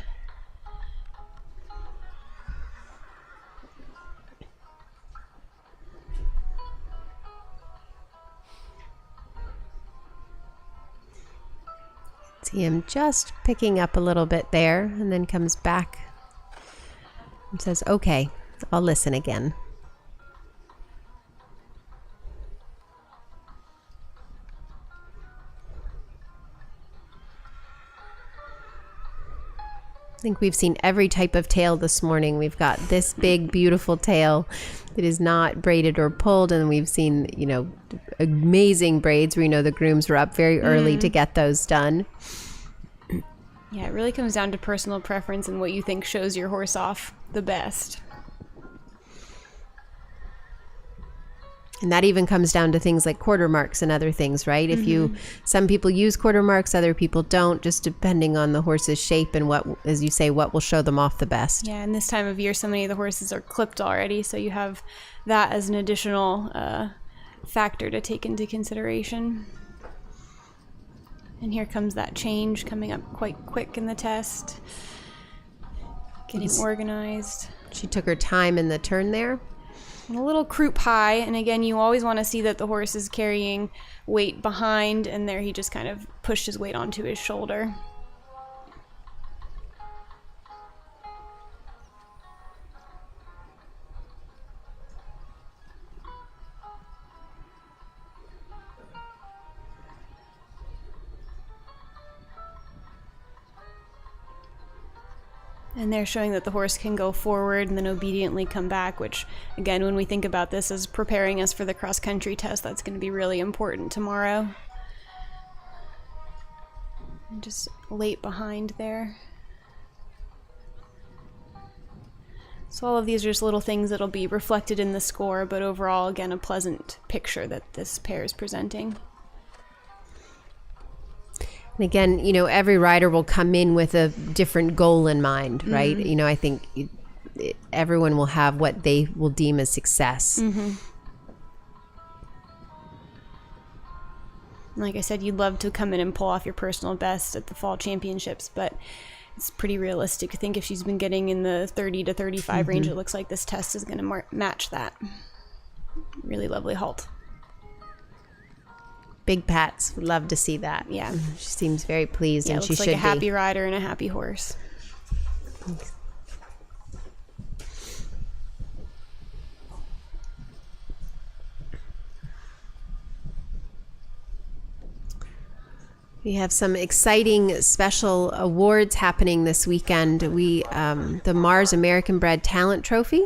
See him just picking up a little bit there, and then comes back and says, okay, I'll listen again. I think we've seen every type of tail this morning. We've got this big, beautiful tail that is not braided or pulled, and we've seen, you know, amazing braids. We know the grooms were up very early to get those done. Yeah, it really comes down to personal preference and what you think shows your horse off the best. And that even comes down to things like quarter marks and other things, right? If you, some people use quarter marks, other people don't, just depending on the horse's shape and what, as you say, what will show them off the best. Yeah, and this time of year, so many of the horses are clipped already, so you have that as an additional factor to take into consideration. And here comes that change coming up quite quick in the test. Getting organized. She took her time in the turn there. And a little croup high, and again, you always want to see that the horse is carrying weight behind, and there he just kind of pushed his weight onto his shoulder. And they're showing that the horse can go forward and then obediently come back, which, again, when we think about this as preparing us for the cross-country test, that's going to be really important tomorrow. And just late behind there. So all of these are just little things that'll be reflected in the score, but overall, again, a pleasant picture that this pair is presenting. And again, you know, every rider will come in with a different goal in mind, right? You know, I think everyone will have what they will deem as success. Like I said, you'd love to come in and pull off your personal best at the fall championships, but it's pretty realistic to think if she's been getting in the 30 to 35 range, it looks like this test is going to match that. Really lovely halt. Big pats. Would love to see that. Yeah. She seems very pleased, Yeah, and it she looks should like a happy be. rider and a happy horse. We have some exciting special awards happening this weekend. The Mars American Bred Talent Trophy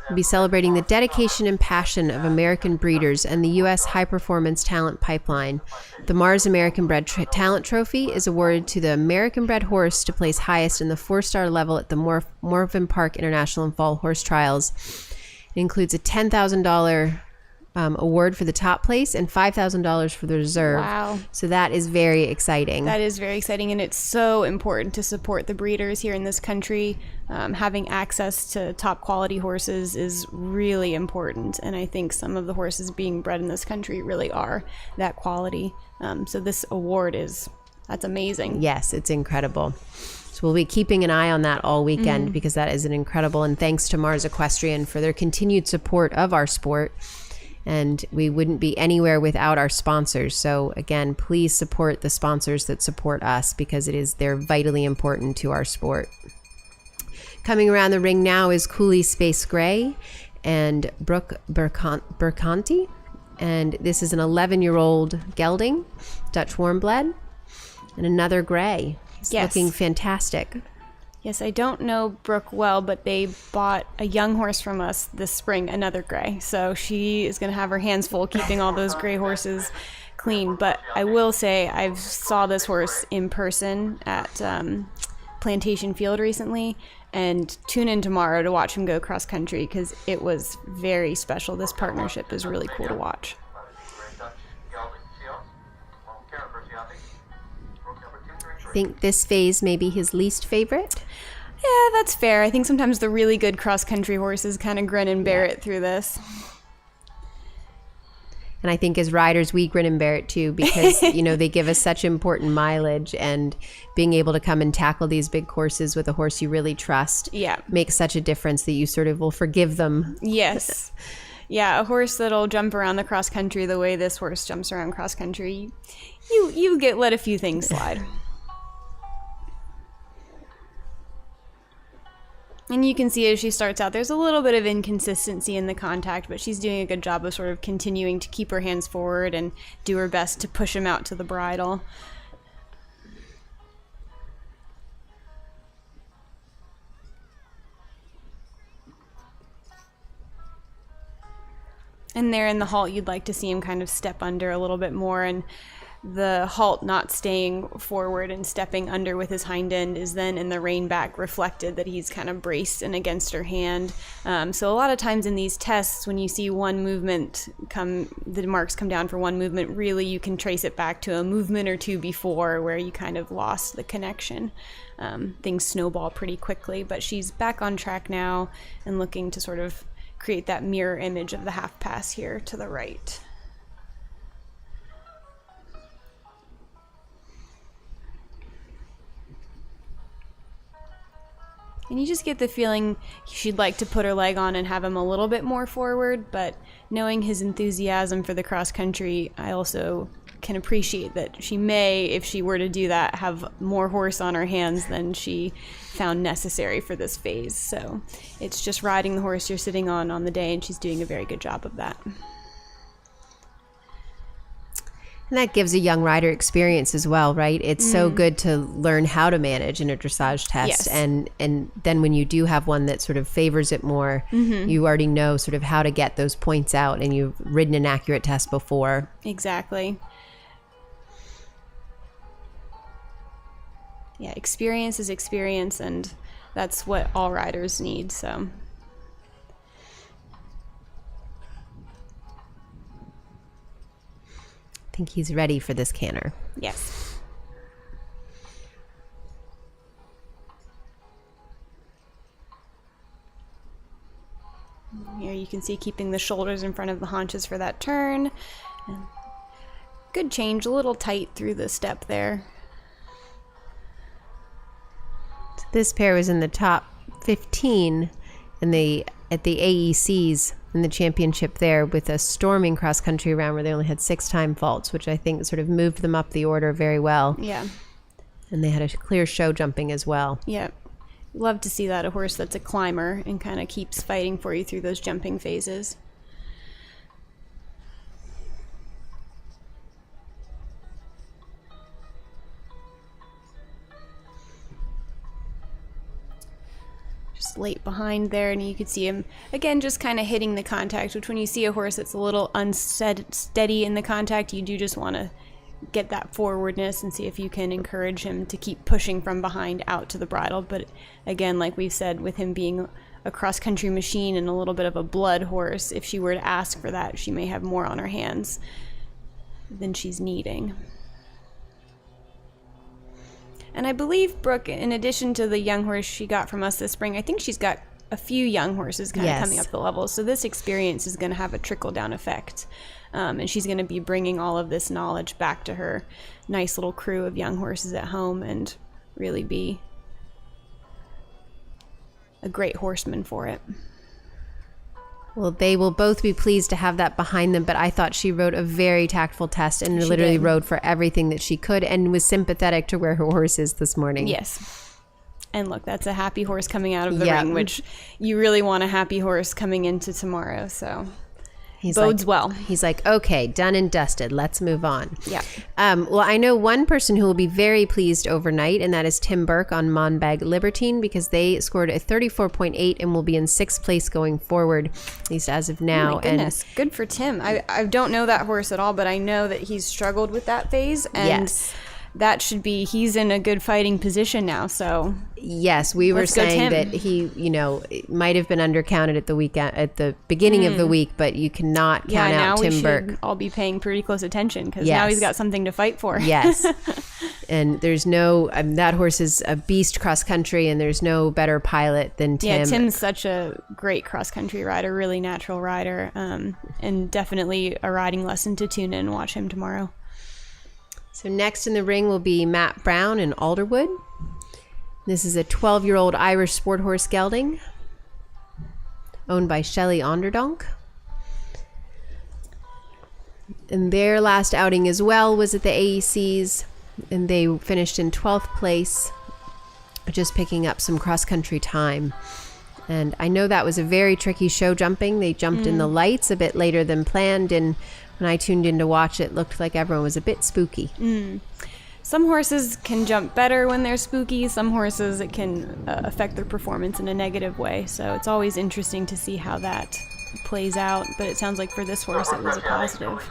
will be celebrating the dedication and passion of American breeders and the U.S. High Performance Talent Pipeline. The Mars American Bred Talent Trophy is awarded to the American bred horse to place highest in the 4-star level at the Morven Park International and Fall Horse Trials. It includes a $10,000 award for the top place and $5,000 for the reserve. Wow. So that is very exciting. That is very exciting, and it's so important to support the breeders here in this country. Having access to top quality horses is really important, and I think some of the horses being bred in this country really are that quality. So this award that's amazing. Yes, it's incredible. So we'll be keeping an eye on that all weekend because that is an incredible, and thanks to Mars Equestrian for their continued support of our sport. And we wouldn't be anywhere without our sponsors. So again, please support the sponsors that support us because they're vitally important to our sport. Coming around the ring now is Cooley Space Gray and Brooke Bercanti. And this is an 11-year-old gelding, Dutch warm blood, and another gray. He's looking fantastic. Yes, I don't know Brooke well, but they bought a young horse from us this spring, another gray. So she is going to have her hands full keeping all those gray horses clean. But I will say I saw this horse in person at Plantation Field recently, and tune in tomorrow to watch him go cross country because it was very special. This partnership is really cool to watch. I think this phase may be his least favorite. Yeah, that's fair. I think sometimes the really good cross-country horses kind of grin and bear it through this. And I think as riders, we grin and bear it too because, you know, they give us such important mileage, and being able to come and tackle these big courses with a horse you really trust makes such a difference that you sort of will forgive them. Yes. Yeah, a horse that'll jump around the cross-country the way this horse jumps around cross-country, you get let a few things slide. And you can see as she starts out, there's a little bit of inconsistency in the contact, but she's doing a good job of sort of continuing to keep her hands forward and do her best to push him out to the bridle. And there in the halt, you'd like to see him kind of step under a little bit more, and the halt not staying forward and stepping under with his hind end is then in the rein back reflected that he's kind of braced and against her hand. So a lot of times in these tests, when you see one movement the marks come down for one movement, really you can trace it back to a movement or two before where you kind of lost the connection. Things snowball pretty quickly, but she's back on track now and looking to sort of create that mirror image of the half pass here to the right. And you just get the feeling she'd like to put her leg on and have him a little bit more forward, but knowing his enthusiasm for the cross country, I also can appreciate that she may, if she were to do that, have more horse on her hands than she found necessary for this phase. So it's just riding the horse you're sitting on the day, and she's doing a very good job of that. And that gives a young rider experience as well, right? It's so good to learn how to manage in a dressage test. Yes. And then when you do have one that sort of favors it more, you already know sort of how to get those points out, and you've ridden an accurate test before. Exactly. Yeah, experience is experience, and that's what all riders need, so. I think he's ready for this canter. Yes. Here you can see keeping the shoulders in front of the haunches for that turn. And good change, a little tight through the step there. So this pair was in the top 15 at the AECs in the championship there, with a storming cross-country round where they only had 6 time faults, which I think sort of moved them up the order very well. Yeah. And they had a clear show jumping as well. Yeah. Love to see that, a horse that's a climber and kind of keeps fighting for you through those jumping phases. Just late behind there, and you could see him again just kind of hitting the contact, which when you see a horse that's a little unsteady in the contact, you do just want to get that forwardness and see if you can encourage him to keep pushing from behind out to the bridle. But again, like we've said, with him being a cross-country machine and a little bit of a blood horse, if she were to ask for that, she may have more on her hands than she's needing. And I believe Brooke, in addition to the young horse she got from us this spring, I think she's got a few young horses kind of coming up the levels. So this experience is going to have a trickle-down effect. And she's going to be bringing all of this knowledge back to her nice little crew of young horses at home and really be a great horseman for it. Well, they will both be pleased to have that behind them, but I thought she rode a very tactful test and literally rode for everything that she could and was sympathetic to where her horse is this morning. Yes. And look, that's a happy horse coming out of the ring, which you really want a happy horse coming into tomorrow. So bodes well. He's like, okay, done and dusted. Let's move on. Yeah. Well, I know one person who will be very pleased overnight, and that is Tim Burke on Monbeg Libertine, because they scored a 34.8 and will be in 6th place going forward, at least as of now. Oh my goodness. Good for Tim. I don't know that horse at all, but I know that he's struggled with that phase. And yes. That should be, he's in a good fighting position now, so. Yes, we were saying that he, might have been undercounted at the weekend, at the beginning of the week, but you cannot count out Tim Burke. We should all be paying pretty close attention, because yes. now he's got something to fight for. Yes. And there's no, that horse is a beast cross country, and there's no better pilot than Tim. Yeah, Tim's such a great cross country rider, really natural rider, and definitely a riding lesson to tune in and watch him tomorrow. So next in the ring will be Matt Brown in Alderwood. This is a 12-year-old Irish sport horse gelding owned by Shelley Onderdonk. And their last outing as well was at the AECs, and they finished in 12th place, just picking up some cross-country time. And I know that was a very tricky show jumping. They jumped in the lights a bit later than planned, and when I tuned in to watch it, looked like everyone was a bit spooky. Some horses can jump better when they're spooky. Some horses, it can affect their performance in a negative way. So it's always interesting to see how that plays out. But it sounds like for this horse, it was a positive.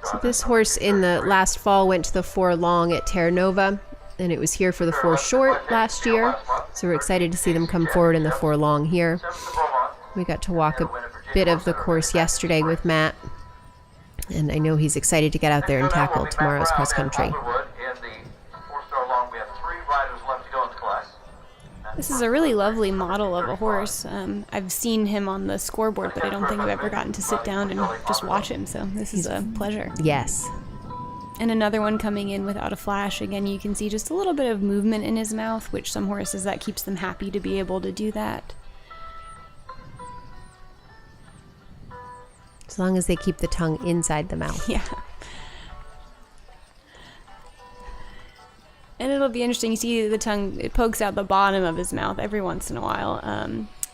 So this horse in the last fall went to the 4-Long at Terra Nova, and it was here for the 4 Short last year. So we're excited to see them come forward in the 4-Long here. We got to walk a bit of the course yesterday with Matt, and I know he's excited to get out there and tackle tomorrow's cross country. This is a really lovely model of a horse. I've seen him on the scoreboard, but I don't think I've ever gotten to sit down and just watch him, so this is a pleasure. Yes. And another one coming in without a flash. Again, you can see just a little bit of movement in his mouth, which some horses, that keeps them happy to be able to do that. As long as they keep the tongue inside the mouth. Yeah. And it'll be interesting. You see the tongue, it pokes out the bottom of his mouth every once in a while.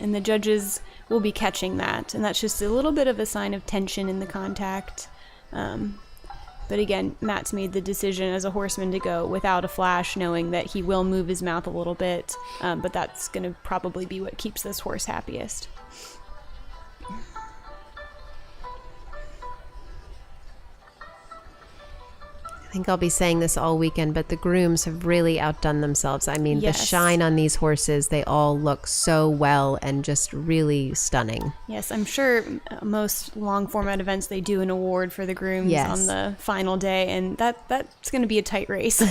And the judges will be catching that. And that's just a little bit of a sign of tension in the contact. But again, Matt's made the decision as a horseman to go without a flash, knowing that he will move his mouth a little bit. But that's going to probably be what keeps this horse happiest. I think I'll be saying this all weekend, but the grooms have really outdone themselves. I mean, Yes. the shine on these horses, they all look so well and just really stunning. Yes, I'm sure most long format events, they do an award for the grooms Yes. on the final day, and that's going to be a tight race.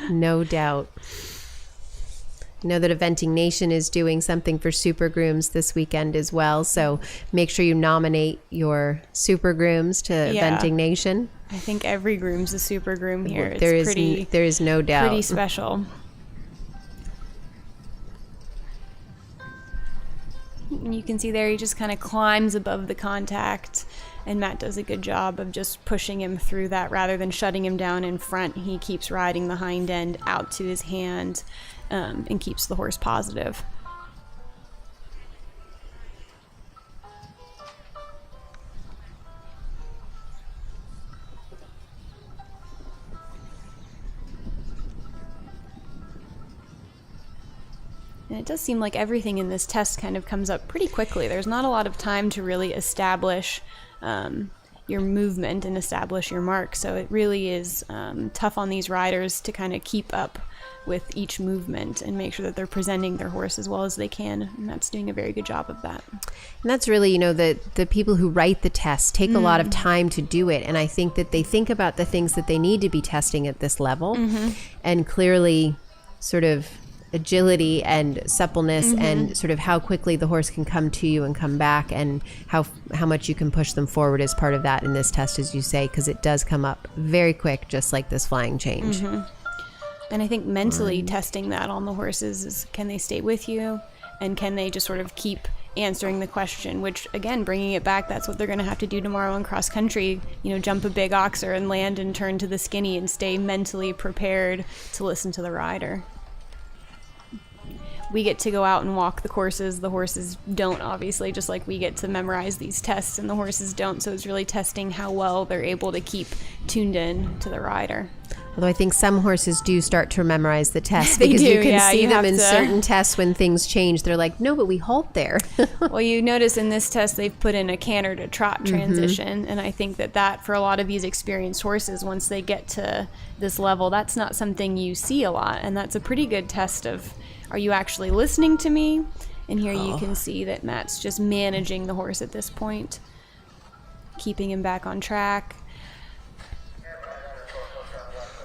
No doubt. I know that Eventing Nation is doing something for super grooms this weekend as well, so make sure you nominate your super grooms to Yeah. Eventing Nation. I think every groom's a super groom here. It's There is no doubt. pretty special. And you can see there he just kind of climbs above the contact, and Matt does a good job of just pushing him through that rather than shutting him down in front. He keeps riding the hind end out to his hand, and keeps the horse positive. And it does seem like everything in this test kind of comes up pretty quickly. There's not a lot of time to really establish your movement and establish your mark. So it really is tough on these riders to kind of keep up with each movement and make sure that they're presenting their horse as well as they can. And Matt's doing a very good job of that. And that's really, the people who write the tests take a lot of time to do it. And I think that they think about the things that they need to be testing at this level. And clearly sort of agility and suppleness and sort of how quickly the horse can come to you and come back, and how much you can push them forward as part of that in this test, as you say, because it does come up very quick, just like this flying change. And I think mentally testing that on the horses is, can they stay with you, and can they just sort of keep answering the question, which again, bringing it back, that's what they're going to have to do tomorrow in cross country, jump a big oxer and land and turn to the skinny and stay mentally prepared to listen to the rider. we get to go out and walk the courses. The horses don't, obviously, just like we get to memorize these tests and the horses don't. So it's really testing how well they're able to keep tuned in to the rider. Although I think some horses do start to memorize the tests They because do, you can yeah, see you them have in to- certain tests when things change. They're like, no, but we halt there. Well, you notice in this test they've put in a canter to trot transition, and I think that for a lot of these experienced horses, once they get to this level, that's not something you see a lot, and that's a pretty good test of, are you actually listening to me? And here you can see that Matt's just managing the horse at this point, keeping him back on track.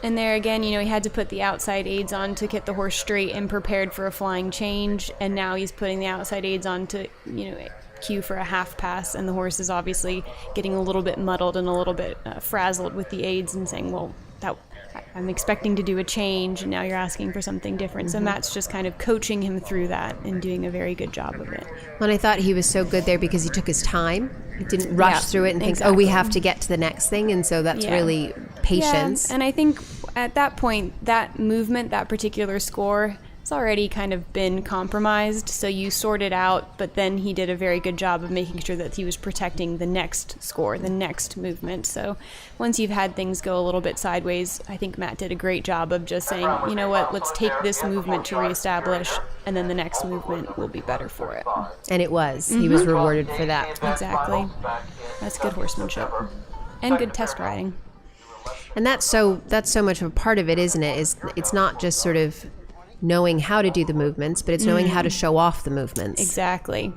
And there again, he had to put the outside aids on to get the horse straight and prepared for a flying change. And now he's putting the outside aids on to, cue for a half pass. And the horse is obviously getting a little bit muddled and a little bit frazzled with the aids and saying, well, I'm expecting to do a change, and now you're asking for something different. So Matt's just kind of coaching him through that and doing a very good job of it. Well, I thought he was so good there because he took his time. He didn't rush through it and think, exactly. oh, we have to get to the next thing. And so that's really patience. Yeah, and I think at that point, that movement, that particular score, it's already kind of been compromised. So you sort it out, but then he did a very good job of making sure that he was protecting the next score, the next movement. So once you've had things go a little bit sideways, I think Matt did a great job of just saying, you know what, let's take this movement to reestablish, and then the next movement will be better for it. And it was. He was rewarded for that. Exactly. That's good horsemanship and good test riding. And that's so much of a part of it, isn't it? It's not just sort of knowing how to do the movements, but it's knowing how to show off the movements. Exactly.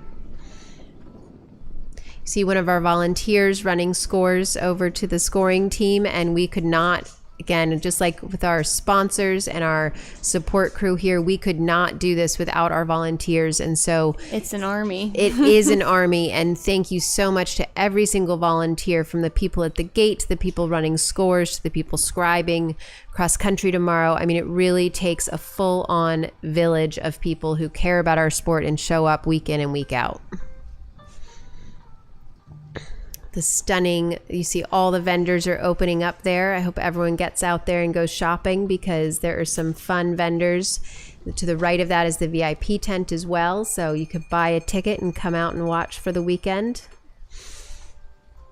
See one of our volunteers running scores over to the scoring team, and we could not, again, just like with our sponsors and our support crew here, we could not do this without our volunteers. And so It's an army. it is an army, and thank you so much to every single volunteer, from the people at the gate to the people running scores to the people scribing cross country tomorrow. I mean, it really takes a full-on village of people who care about our sport and show up week in and week out. The stunning, you see all the vendors are opening up there. I hope everyone gets out there and goes shopping, because there are some fun vendors. To the right of that is the VIP tent as well, so you could buy a ticket and come out and watch for the weekend.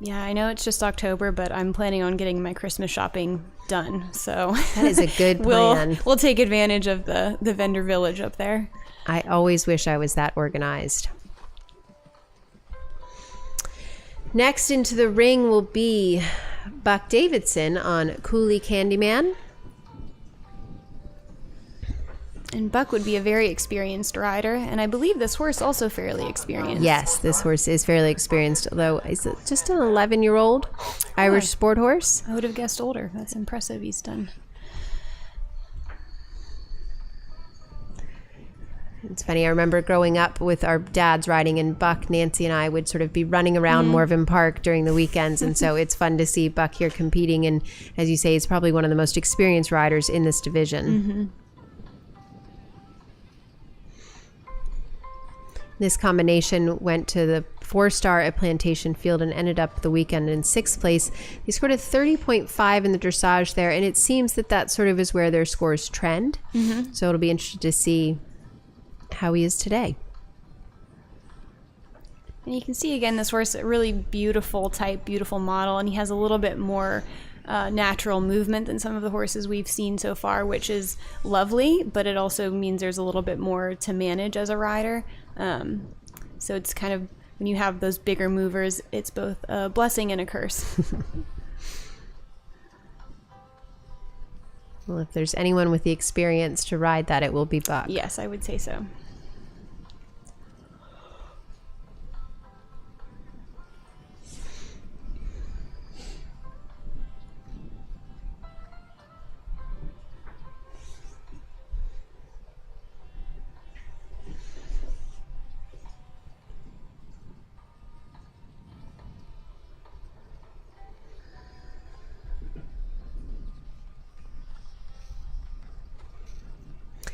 Yeah, I know it's just October, but I'm planning on getting my Christmas shopping done. So That is a good plan. we'll take advantage of the vendor village up there. I always wish I was that organized. Next into the ring will be Buck Davidson on Cooley Candyman. And Buck would be a very experienced rider, and I believe this horse also fairly experienced. Yes, this horse is fairly experienced, although is it just an 11-year-old Irish sport horse? I would have guessed older. That's impressive. He's done. It's funny, I remember growing up with our dads riding, and Buck, Nancy, and I would sort of be running around Morven Park during the weekends, and so it's fun to see Buck here competing, and as you say, he's probably one of the most experienced riders in this division. This combination went to the 4-star at Plantation Field and ended up the weekend in 6th place. He scored a 30.5 in the dressage there, and it seems that sort of is where their scores trend. So it'll be interesting to see how he is today. And you can see again this horse, a really beautiful type, beautiful model, and he has a little bit more natural movement than some of the horses we've seen so far, which is lovely, but it also means there's a little bit more to manage as a rider. So it's kind of, when you have those bigger movers, it's both a blessing and a curse. Well, if there's anyone with the experience to ride that, it will be Buck. Yes, I would say so.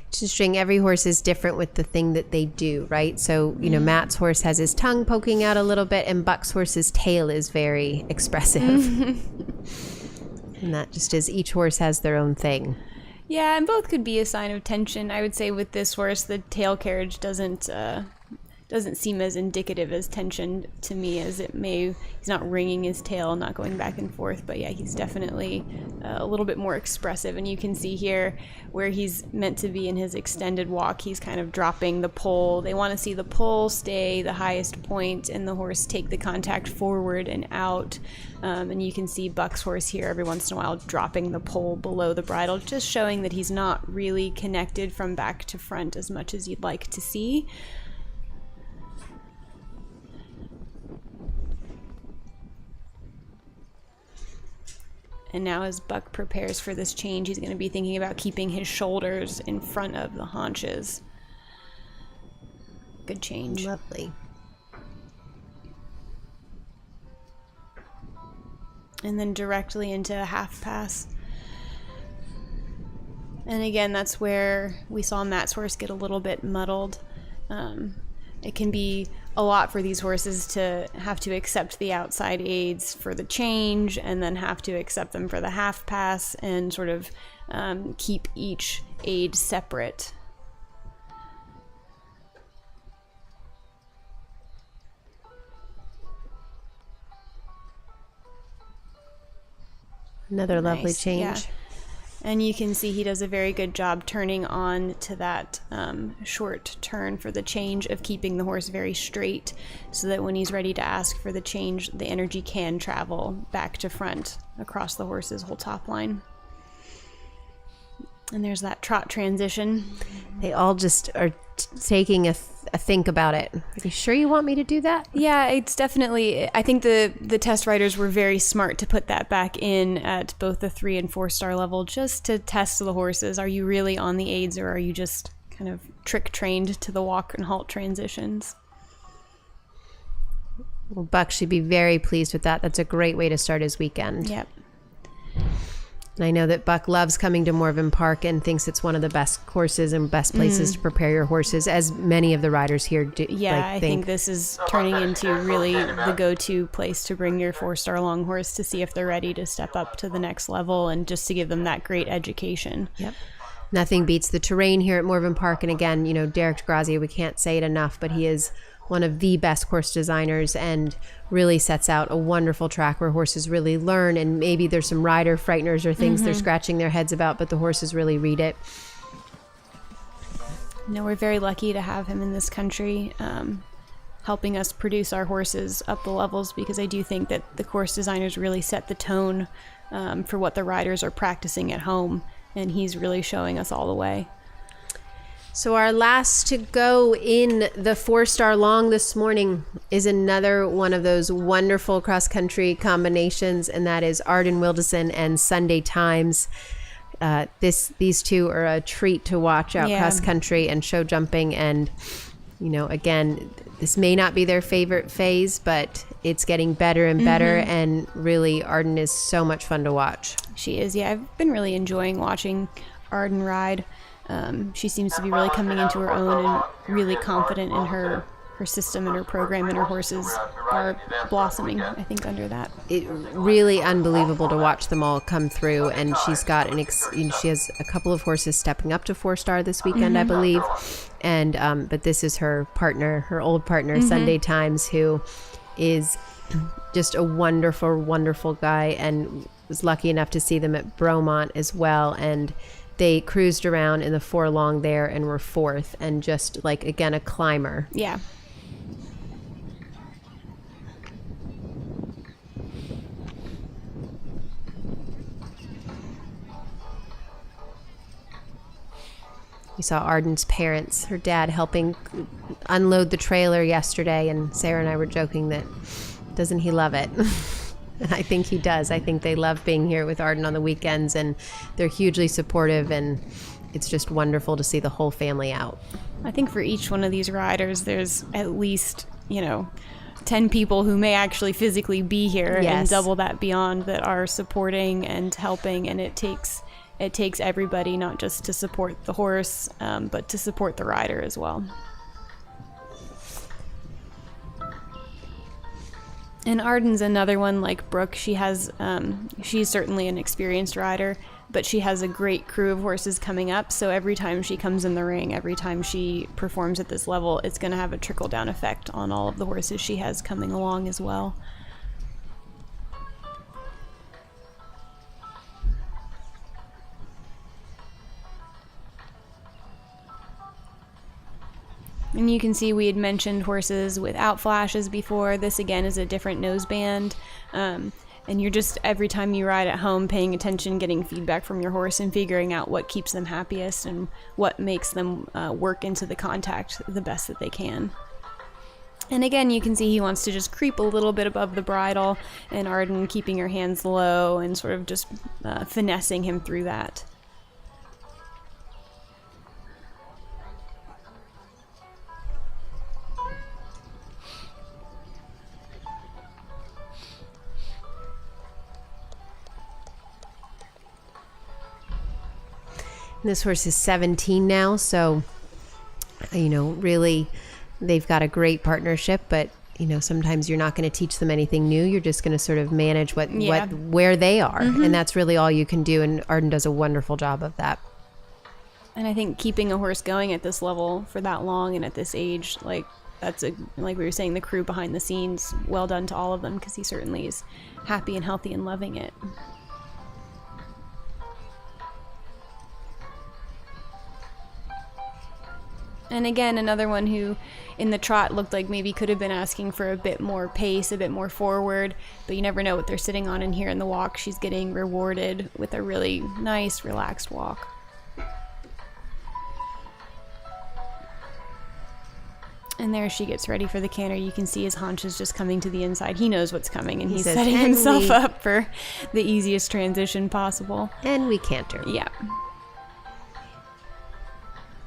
It's interesting, every horse is different with the thing that they do, right? So, you know, Matt's horse has his tongue poking out a little bit, and Buck's horse's tail is very expressive. And that just is, each horse has their own thing. Yeah, and both could be a sign of tension. I would say with this horse, the tail carriage doesn't seem as indicative as tension to me as it may. He's not wringing his tail, not going back and forth, but yeah, he's definitely a little bit more expressive. And you can see here where he's meant to be in his extended walk, he's kind of dropping the pole. They want to see the pole stay the highest point and the horse take the contact forward and out. And you can see Buck's horse here every once in a while dropping the pole below the bridle, just showing that he's not really connected from back to front as much as you'd like to see. And now as Buck prepares for this change, he's going to be thinking about keeping his shoulders in front of the haunches. Good change. Lovely. And then directly into a half pass. And again, that's where we saw Matt's horse get a little bit muddled. It can be a lot for these horses to have to accept the outside aids for the change and then have to accept them for the half pass and sort of keep each aid separate. Another lovely Nice, change. yeah. And you can see he does a very good job turning on to that short turn for the change of keeping the horse very straight so that when he's ready to ask for the change, the energy can travel back to front across the horse's whole top line. And there's that trot transition. They all just are taking a think about it. Are you sure you want me to do that? Yeah, it's definitely, I think the test riders were very smart to put that back in at both the 3 and 4 star level just to test the horses. Are you really on the aids or are you just kind of trick trained to the walk and halt transitions? Well, Buck should be very pleased with that. That's a great way to start his weekend. Yep. And I know that Buck loves coming to Morven Park and thinks it's one of the best courses and best places to prepare your horses, as many of the riders here do. Yeah, I think this is turning into really the go-to place to bring your 4-star long horse to see if they're ready to step up to the next level and just to give them that great education. Yep. Nothing beats the terrain here at Morven Park. And again, you know, Derek DeGrazia, we can't say it enough, but he is one of the best course designers and really sets out a wonderful track where horses really learn. And maybe there's some rider frighteners or things they're scratching their heads about, but the horses really read it. No, we're very lucky to have him in this country, helping us produce our horses up the levels, because I do think that the course designers really set the tone for what the riders are practicing at home, and he's really showing us all the way. So our last to go in the 4-star long this morning is another one of those wonderful cross-country combinations, and that is Arden Wilderson and Sunday Times. These two are a treat to watch out cross-country and show jumping, and you know, again, this may not be their favorite phase, but it's getting better and better, and really Arden is so much fun to watch. She is, yeah. I've been really enjoying watching Arden ride. She seems to be really coming into her own and really confident in her system and her program, and her horses are blossoming, I think, under that. It really unbelievable to watch them all come through, and she's got she has a couple of horses stepping up to 4-star this weekend, I believe, and but this is her partner, her old partner, Sunday Times, who is just a wonderful, wonderful guy, and was lucky enough to see them at Bromont as well, and they cruised around in the 4-long there and were 4th, and just like, again, a climber. Yeah. We saw Arden's parents, her dad, helping unload the trailer yesterday, and Sarah and I were joking that, doesn't he love it? And I think he does. I think they love being here with Arden on the weekends, and they're hugely supportive, and it's just wonderful to see the whole family out. I think for each one of these riders, there's at least, 10 people who may actually physically be here, and double that beyond, that are supporting and helping, and it takes everybody, not just to support the horse, but to support the rider as well. And Arden's another one like Brooke. She's certainly an experienced rider, but she has a great crew of horses coming up, so every time she comes in the ring, every time she performs at this level, it's going to have a trickle-down effect on all of the horses she has coming along as well. And you can see we had mentioned horses without flashes before. This again is a different noseband. And you're just, every time you ride at home, paying attention, getting feedback from your horse and figuring out what keeps them happiest and what makes them work into the contact the best that they can. And again, you can see he wants to just creep a little bit above the bridle, and Arden keeping her hands low and sort of just finessing him through that. This horse is 17 now, so, really, they've got a great partnership, but, sometimes you're not going to teach them anything new. You're just going to sort of manage where they are, and that's really all you can do, and Arden does a wonderful job of that. And I think keeping a horse going at this level for that long and at this age, like we were saying, the crew behind the scenes, well done to all of them, because he certainly is happy and healthy and loving it. And again, another one who in the trot looked like maybe could have been asking for a bit more pace, a bit more forward, but you never know what they're sitting on. And here in the walk, she's getting rewarded with a really nice, relaxed walk. And there she gets ready for the canter. You can see his haunches just coming to the inside. He knows what's coming, and he's setting himself up for the easiest transition possible. And we canter. Yeah.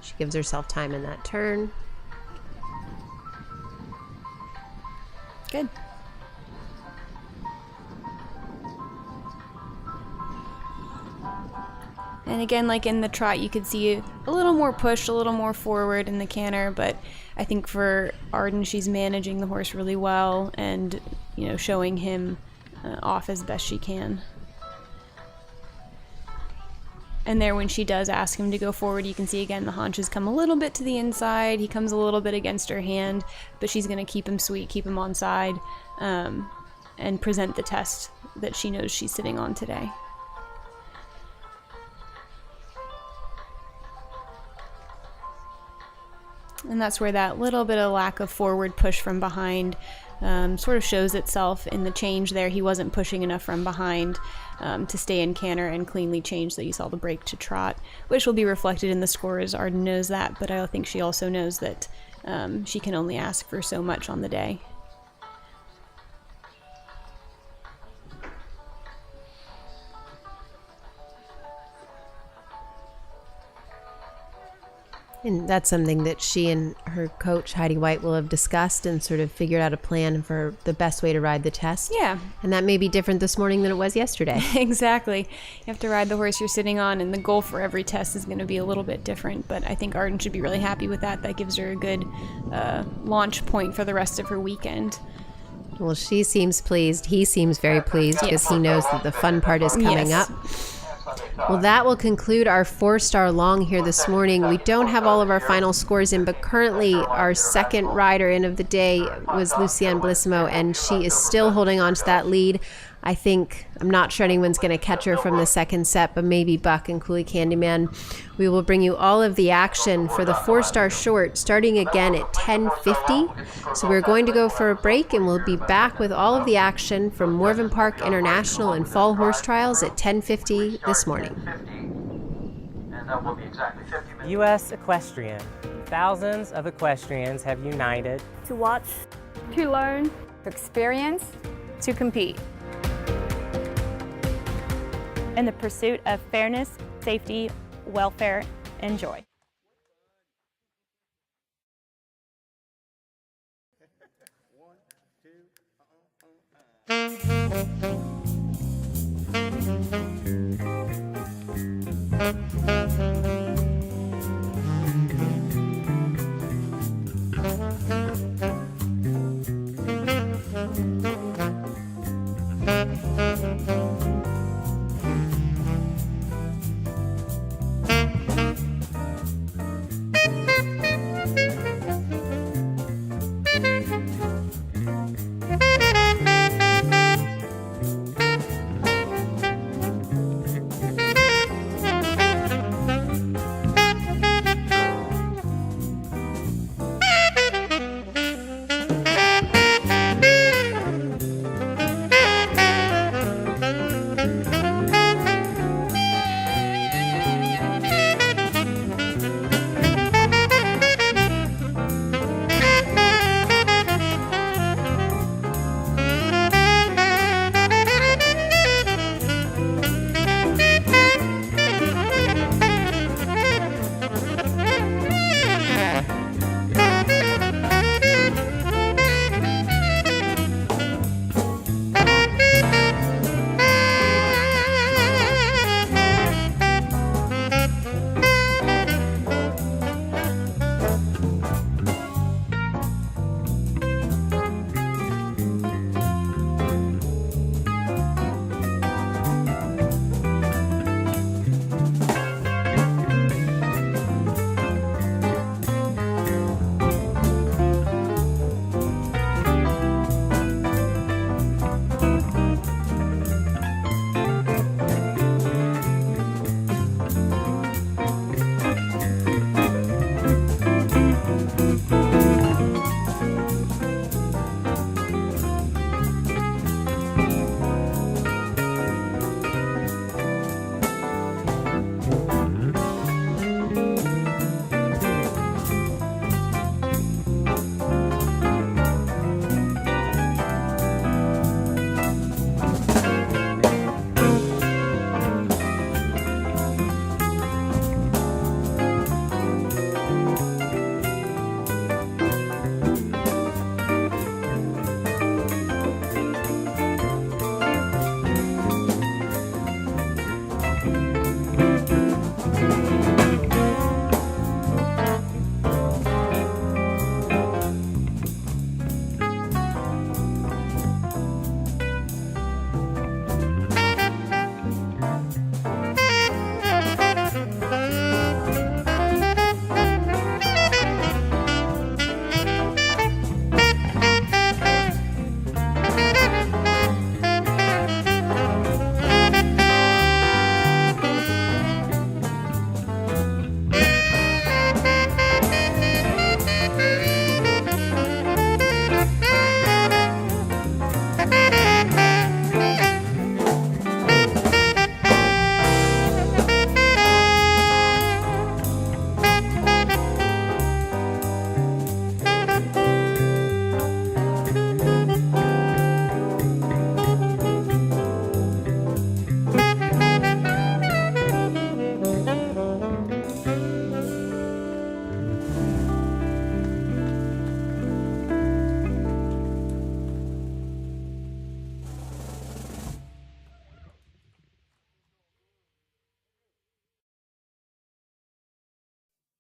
She gives herself time in that turn. Good. And again, like in the trot, you could see a little more push, a little more forward in the canter, but I think for Arden, she's managing the horse really well and, showing him off as best she can. And there, when she does ask him to go forward, you can see again the haunches come a little bit to the inside. He comes a little bit against her hand, but she's going to keep him sweet, keep him on side, and present the test that she knows she's sitting on today. And that's where that little bit of lack of forward push from behind sort of shows itself in the change there. He wasn't pushing enough from behind to stay in canter and cleanly change, that you saw the break to trot, which will be reflected in the scores. Arden knows that, but I think she also knows that she can only ask for so much on the day. And that's something that she and her coach, Heidi White, will have discussed and sort of figured out a plan for the best way to ride the test. Yeah. And that may be different this morning than it was yesterday. Exactly. You have to ride the horse you're sitting on, and the goal for every test is going to be a little bit different. But I think Arden should be really happy with that. That gives her a good launch point for the rest of her weekend. Well, she seems pleased. He seems very pleased because he knows that the fun part is coming up. Well, that will conclude our 4-star long here this morning. We don't have all of our final scores in, but currently our second rider in of the day was Lucienne Bellissimo, and she is still holding on to that lead. I'm not sure anyone's going to catch her from the second set, but maybe Buck and Cooley Candyman. We will bring you all of the action for the 4-star short starting again at 10:50. So we're going to go for a break, and we'll be back with all of the action from Morven Park International and Fall Horse Trials at 10:50 this morning. And that will be exactly 50 minutes. U.S. Equestrian. Thousands of equestrians have united to watch, to learn, to experience, to compete. In the pursuit of fairness, safety, welfare, and joy. One, two,